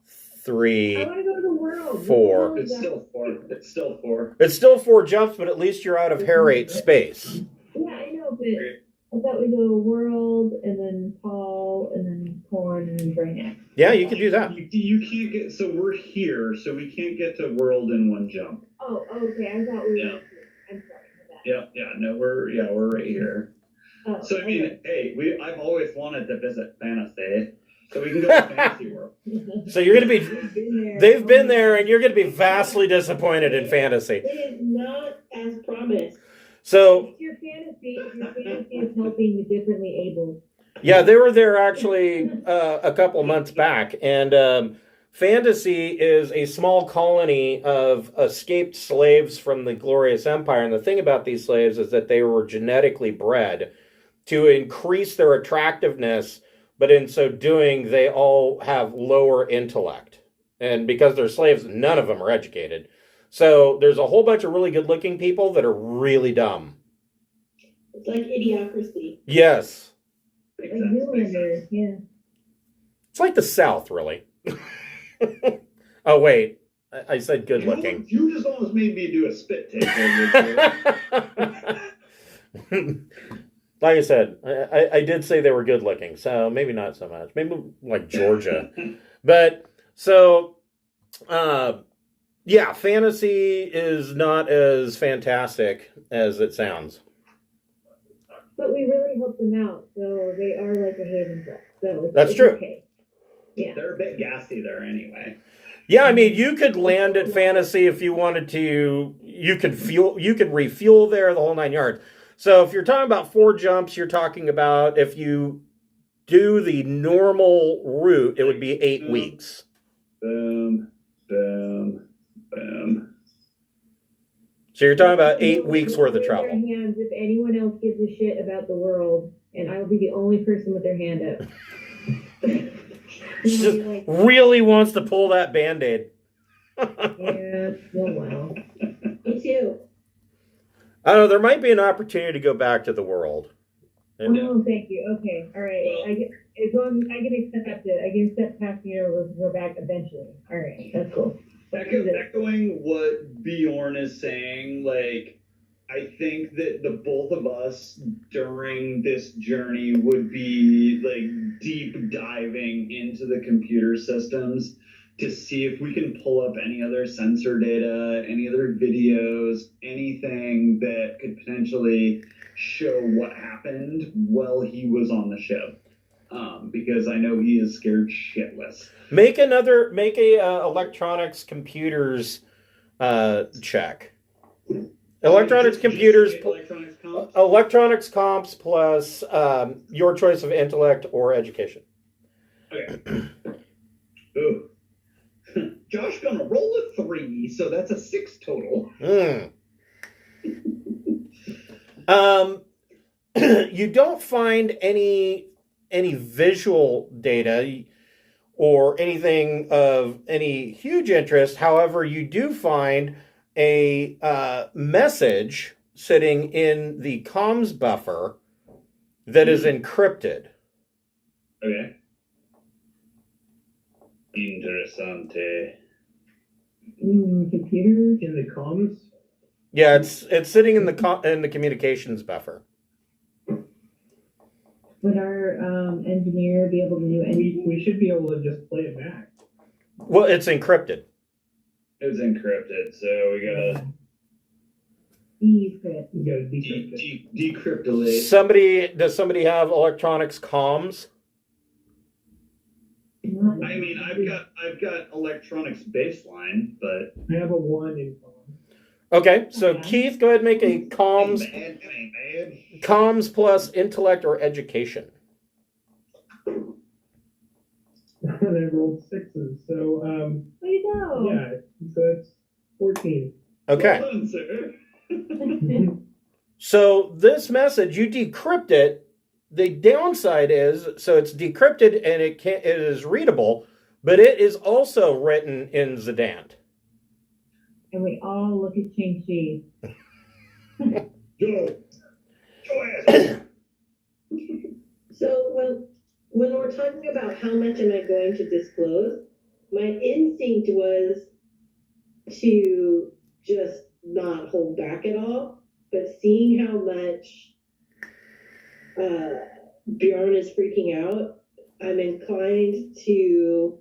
I 3. want to go to the world. 4. It's still 4. It's still 4. It's still 4 jumps, but at least you're out of hair rate space. Yeah, I know, but I thought we'd go world and then Paul and then Corn and then Drinax. Yeah, you could do that. You can't get. So we're here, so we can't get to World in one jump. Oh, okay. I thought we were. Yeah. I'm sorry for that. Yeah. No, we're right here. Oh, So I mean, okay. hey, I've always wanted to visit Fantasy, so we can go to Fantasy World. So you're going to be... We've been there. They've been there, and you're going to be vastly disappointed in fantasy. It is not as promised. So, It's your fantasy. Your fantasy is helping the differently able. yeah, they were there actually a couple months back, and Fantasy is a small colony of escaped slaves from the Glorious Empire, and the thing about these slaves is that they were genetically bred to increase their attractiveness, but in so doing, they all have lower intellect. And because they're slaves, none of them are educated. So there's a whole bunch of really good-looking people that are really dumb. It's like idiocracy. Yes. Like Zoolander, yeah. It's like the South, really. Oh, wait. I said good-looking. You just almost made me do a spit take. Like I said, I did say they were good-looking, so maybe not so much. Maybe like Georgia. But, so, yeah, Fantasy is not as fantastic as it sounds. But we really helped them out, so they are like a haven for us. So That's it's true. Okay. Yeah. They're a bit gassy there anyway. Yeah, I mean, you could land at Fantasy if you wanted to. You could refuel there, the whole 9 yards. So if you're talking about 4 jumps, you're talking about if you do the normal route, it would be 8 weeks. Boom, boom, boom. So you're talking about 8 weeks worth of Raise travel. their hands if anyone else gives a shit about the world, and I will be the only person with their hand up. She just really wants to pull that Band-Aid. Yeah, oh wow. Me too. I don't know, there might be an opportunity to go back to the world. Oh, thank you. Okay, all right. As long as I can accept it, I can accept passing it over and go back eventually. All right, that's cool. Echoing what Bjorn is saying, like, I think that the both of us during this journey would be like deep diving into the computer systems to see if we can pull up any other sensor data, any other videos, anything that could potentially show what happened while he was on the ship. Because I know he is scared shitless. Make a electronics computers check. Electronics computers, electronics comps plus your choice of intellect or education. Okay. Ooh. Josh gonna roll a 3, so that's a 6 total. You don't find any visual data or anything of any huge interest. However, you do find a message sitting in the comms buffer that is encrypted. Okay. Interessante. Computer? In the comms? Yeah, it's sitting in the communications buffer. Would our engineer be able to do anything? We should be able to just play it back. Well, it's encrypted. It's encrypted, so we gotta. Decrypt. You gotta decrypt it. Decryptolate. Does somebody have electronics comms? I mean, I've got electronics baseline, but I have a 1 in common. Okay, so Keith, go ahead and make a comms man, it ain't bad. comms plus intellect or education. And I rolled 6s, so Way to go. yeah, so that's 14. Okay. Well done, sir. So this message, you decrypt it. The downside is, so it's decrypted and it is readable, but it is also written in Zidant. And we all look at Ching-Chi. Go ahead. So when we're talking about how much am I going to disclose, my instinct was to just not hold back at all. But seeing how much Bjorn is freaking out, I'm inclined to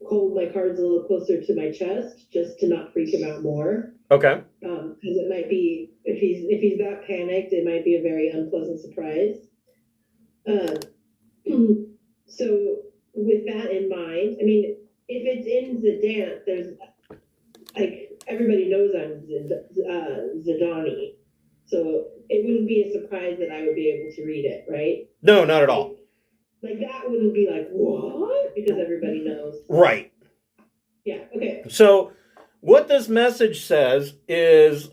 hold my cards a little closer to my chest just to not freak him out more. Okay. Because it might be, if he's that panicked, it might be a very unpleasant surprise. So with that in mind, I mean, if it's in Zidant, there's like everybody knows I'm Zidani, so it wouldn't be a surprise that I would be able to read it, right? No, not at all. Like that wouldn't be like what, because everybody knows. Right. Yeah. Okay. So what this message says is,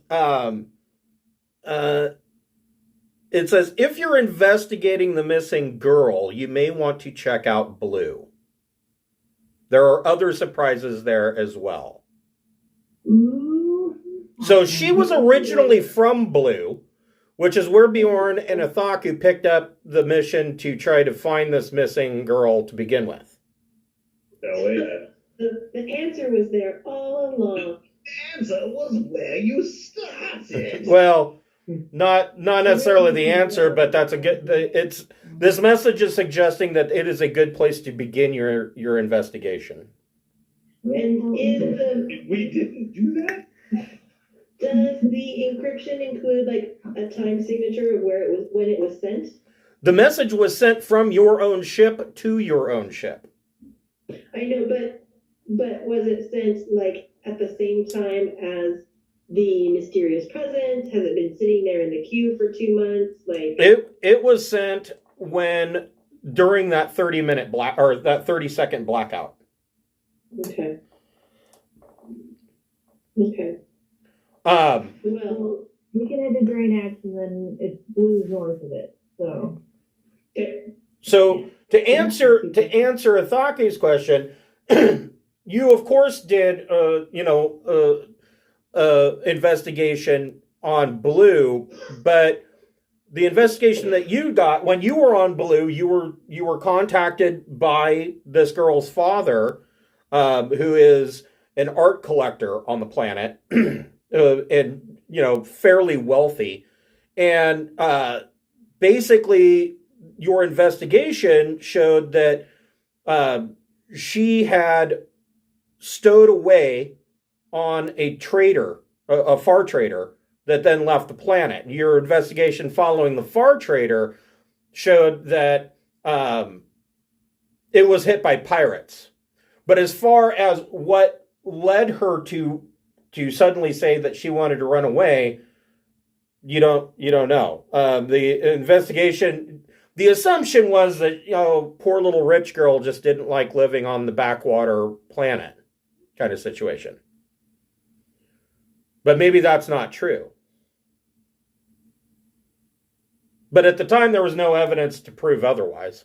it says, if you're investigating the missing girl, you may want to check out Blue. There are other surprises there as well. Ooh. So she was originally from Blue, which is where Bjorn and Athaku picked up the mission to try to find this missing girl to begin with. Oh, yeah. The answer was there all along. The answer was where you started. Well, not necessarily the answer, but that's a good. This message is suggesting that it is a good place to begin your investigation. And We didn't do that? does the encryption include like a time signature of where it was when it was sent? The message was sent from your own ship to your own ship. I know, but was it sent like at the same time as the mysterious present? Has it been sitting there in the queue for 2 months? Like It was sent during that 30-minute that 30-second blackout. Okay. Well, Well, we can head to Drinax and then it's Blue's north of it. So okay. So to answer Athaku's question, you of course did investigation on Blue, but the investigation that you got when you were on Blue, you were contacted by this girl's father, who is an art collector on the planet, and fairly wealthy, and basically your investigation showed that she had stowed away on a trader, a far trader, that then left the planet. Your investigation following the far trader showed that it was hit by pirates. But as far as what led her to suddenly say that she wanted to run away, you don't know. The investigation, the assumption was that poor little rich girl just didn't like living on the backwater planet kind of situation. But maybe that's not true. But at the time, there was no evidence to prove otherwise.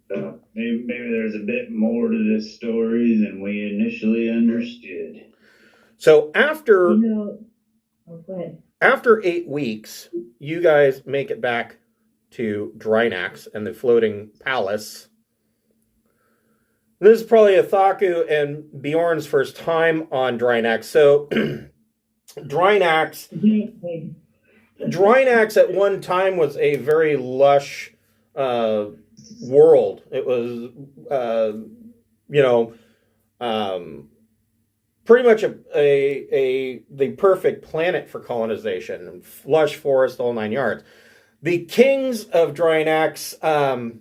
Maybe there's a bit more to this story than we initially understood. So after go ahead. after 8 weeks, you guys make it back to Drinax and the floating palace. This is probably Athaku and Bjorn's first time on Drinax. So Drinax at one time was a very lush world. It was, pretty much the perfect planet for colonization, lush forest, all 9 yards. The kings of Drinax,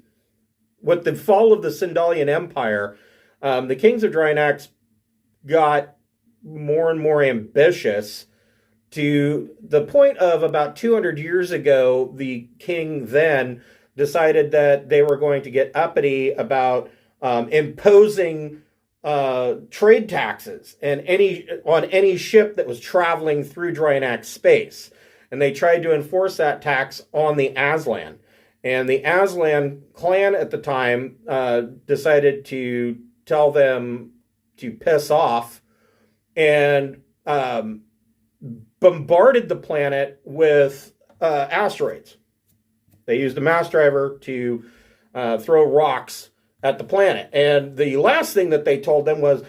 with the fall of the Sindalian Empire, the kings of Drinax got more and more ambitious, to the point of about 200 years ago, the king then decided that they were going to get uppity about imposing trade taxes on any ship that was traveling through Drinax space. And they tried to enforce that tax on the Aslan. And the Aslan clan at the time decided to tell them to piss off, and bombarded the planet with asteroids. They used a mass driver to throw rocks at the planet. And the last thing that they told them was,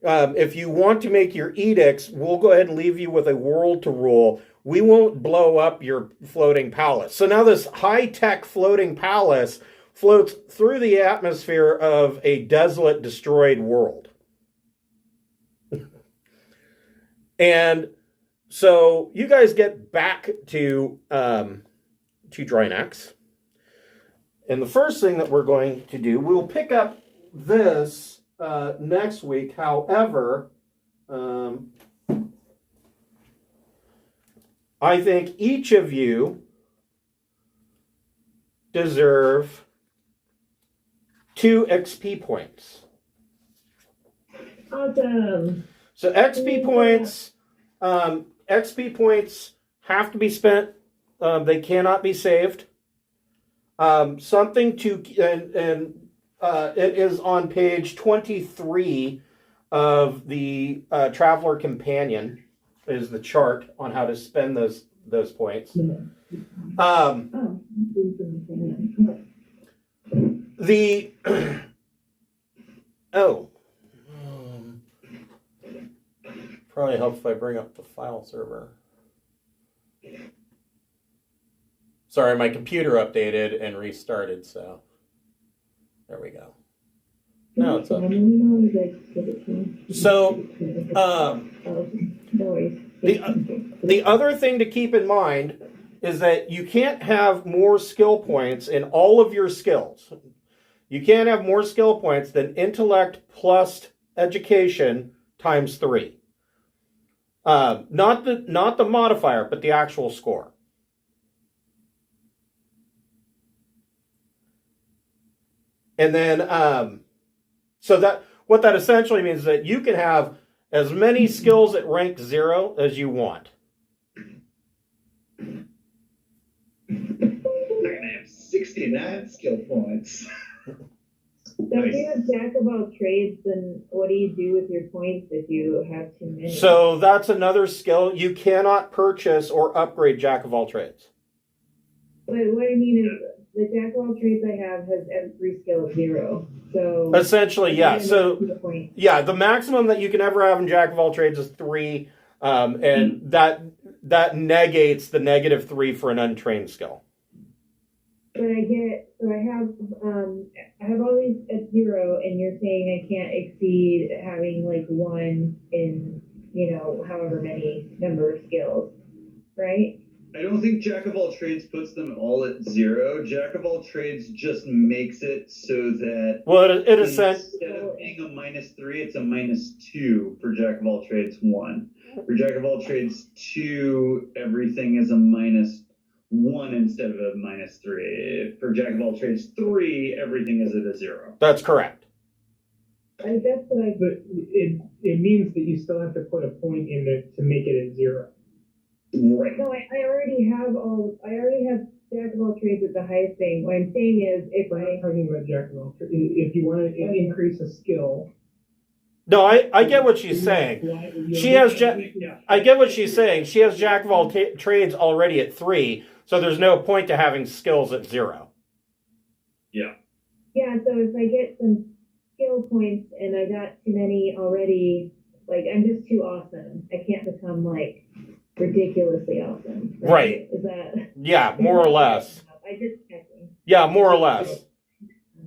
if you want to make your edicts, we'll go ahead and leave you with a world to rule. We won't blow up your floating palace. So now this high-tech floating palace floats through the atmosphere of a desolate, destroyed world. And so you guys get back to Drinax. And the first thing that we're going to do, we'll pick up this next week. However, I think each of you deserve 2 XP points. Awesome. So XP points have to be spent. They cannot be saved. Something to, and it is on page 23 of the Traveler Companion, is the chart on how to spend those points. Probably helps if I bring up the file server. Sorry, my computer updated and restarted, so there we go. Now it's up. So, the other thing to keep in mind is that you can't have more skill points in all of your skills. You can't have more skill points than intellect plus education times 3. Not the modifier, but the actual score. And then, so that what that essentially means is that you can have as many skills at rank 0 as you want. I'm gonna have 69 skill points. So if you have jack of all trades, then what do you do with your points if you have too many? So that's another skill. You cannot purchase or upgrade jack of all trades. But what I mean is, the jack of all trades I have has every skill of 0. So Essentially, yeah. So yeah, the maximum that you can ever have in jack of all trades is 3, and that negates the -3 for an untrained skill. But I have all these at 0, and you're saying I can't exceed having like 1 in, however many number of skills, right? I don't think Jack of all trades puts them all at 0. Jack of all trades just makes it so that it is instead of being a -3, it's a -2 for Jack of all trades 1. For Jack of all trades 2, everything is a -1 instead of a -3. For Jack of all trades 3, everything is at a 0. That's correct. I guess what But it means that you still have to put a point in it to make it at 0. Right. No, I already have jack of all trades at the highest thing. What I'm saying is, if We're not talking about jack of all trades. If you want to increase a skill. No, I get what she's saying. I get what she's saying. She has jack of all trades already at 3, so there's no point to having skills at 0. Yeah. Yeah, so if I get some skill points and I got too many already, like, I'm just too awesome. I can't become, like, ridiculously awesome. Right. Is that... Yeah, more or less. I just checking. Yeah, more or less.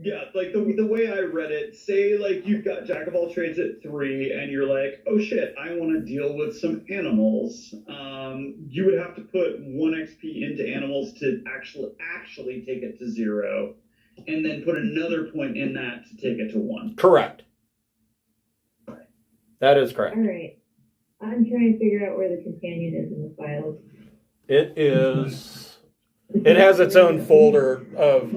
Yeah, like the way I read it, say like you've got Jack of all trades at 3 and you're like, oh shit, I want to deal with some animals. You would have to put 1 XP into animals to actually take it to 0, and then put another point in that to take it to 1. Correct. That is correct. All right. I'm trying to figure out where the companion is in the files. It is. It has its own folder of.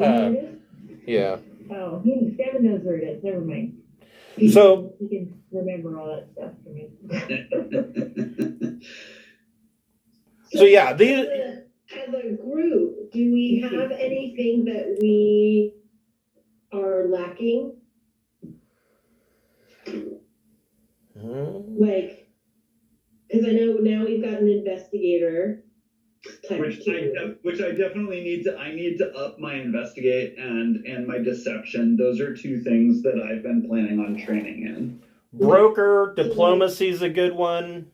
Yeah. Oh, Devin knows where it is. Never mind. So. He can remember all that stuff for me. So yeah, as a group, do we have anything that we are lacking? Like, because I know now we've got an investigator. Which I definitely need to. I need to up my investigate and my deception. Those are 2 things that I've been planning on training in. Broker diplomacy is a good one.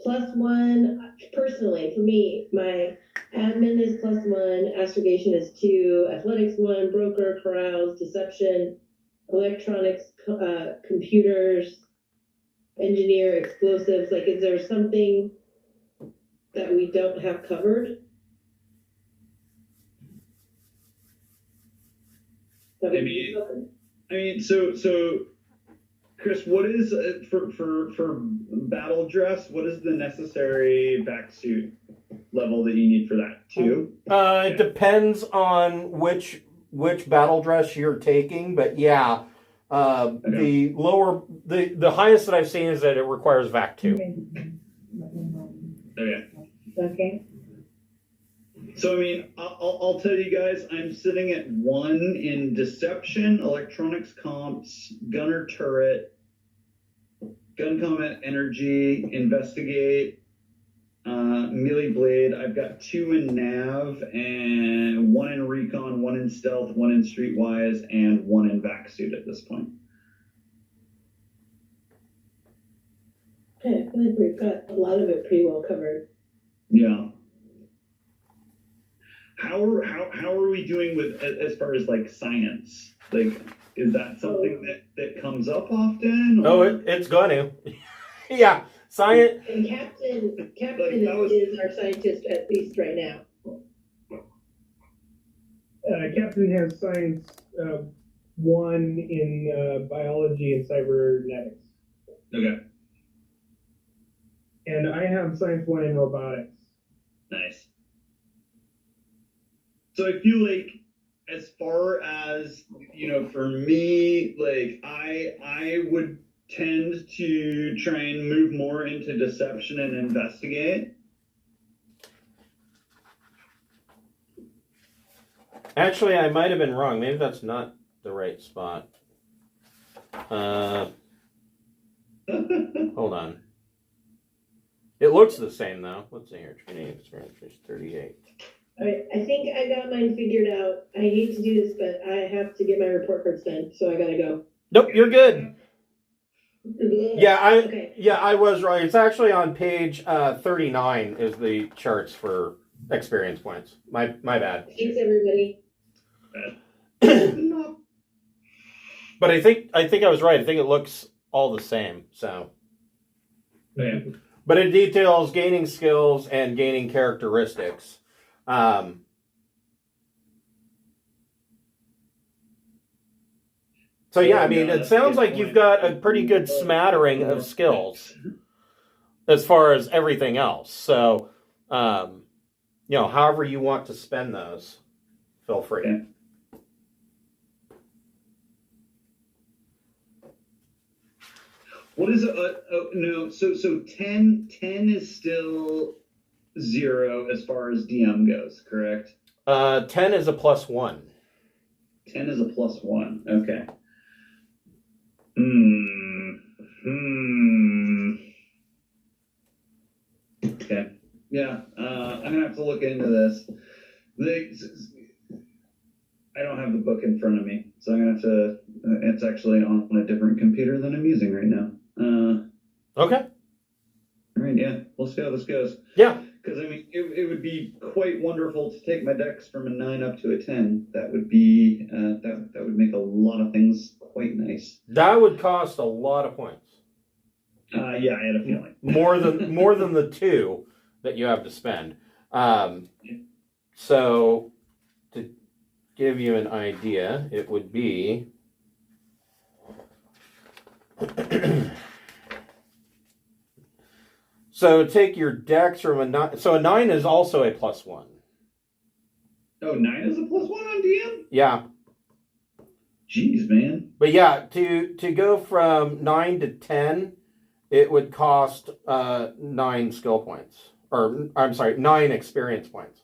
+1, personally, for me, my admin is +1, astrogation is 2, athletics 1, broker, carouse, deception, electronics, computers, engineer, explosives. Like, is there something that we don't have covered? I mean, so Chris, what is for battle dress? What is the necessary vac suit level that you need for that? 2? It depends on which battle dress you're taking, but yeah, okay. the highest that I've seen is that it requires vac 2. Okay. Okay. So I mean, I'll tell you guys, I'm sitting at 1 in deception, electronics comps, gunner turret, gun combat energy, investigate, melee blade. I've got 2 in nav and 1 in recon, 1 in stealth, 1 in streetwise, and 1 in vac suit at this point. Okay, I feel like we've got a lot of it pretty well covered. Yeah. How are we doing with as far as like science? Like, is that something that comes up often? Or? Oh, it's going to. Yeah, science. And Captain is our scientist, at least right now. Captain has science 1 in biology and cybernetics. Okay. And I have science 1 in robotics. Nice. So I feel like, as far as, for me, like I would tend to try and move more into deception and investigate. Actually, I might have been wrong. Maybe that's not the right spot. Hold on. It looks the same though. Let's see here. Training experience 38. All right, I think I got mine figured out. I hate to do this, but I have to get my report cards done, so I gotta go. Nope, you're good. Yeah, Okay. I was right. It's actually on page 39 is the charts for experience points. My bad. Thanks, everybody. But I think I was right. I think it looks all the same. So. Yeah. But it details gaining skills and gaining characteristics. So yeah, I mean, it sounds like you've got a pretty good smattering of skills as far as everything else. So, however you want to spend those, feel free. Yeah. What is no? So 10 is still 0 as far as DM goes, correct? 10 is a +1. 10 is a +1. Okay. Okay. Yeah. I'm gonna have to look into this. I don't have the book in front of me, so I'm gonna have to. It's actually on a different computer than I'm using right now. Okay. All right. Yeah. We'll see how this goes. Yeah. Because I mean, it would be quite wonderful to take my dex from a 9 up to a 10. That would be that would make a lot of things quite nice. That would cost a lot of points. Yeah, I had a feeling. More than the 2 that you have to spend. So to give you an idea, it would be so take your dex from a 9. So a 9 is also a +1. Oh, 9 is a +1 on DM? Yeah. Jeez, man. But yeah, to go from 9 to 10, it would cost 9 skill points. Or I'm sorry, 9 experience points.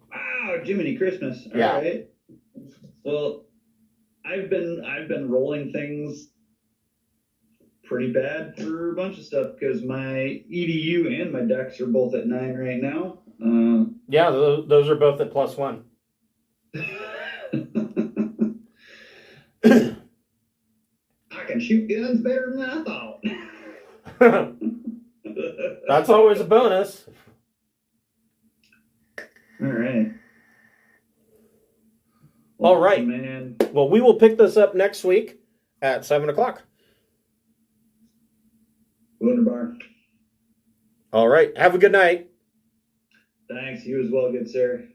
Wow, Jiminy Christmas. All Yeah. right. Well, I've been rolling things pretty bad for a bunch of stuff because my EDU and my dex are both at 9 right now. Yeah, those are both at +1. I can shoot guns better than I thought. That's always a bonus. All right. All right. Man. Well, we will pick this up next week at 7 o'clock. Wunderbar. All right. Have a good night. Thanks. You as well, good sir.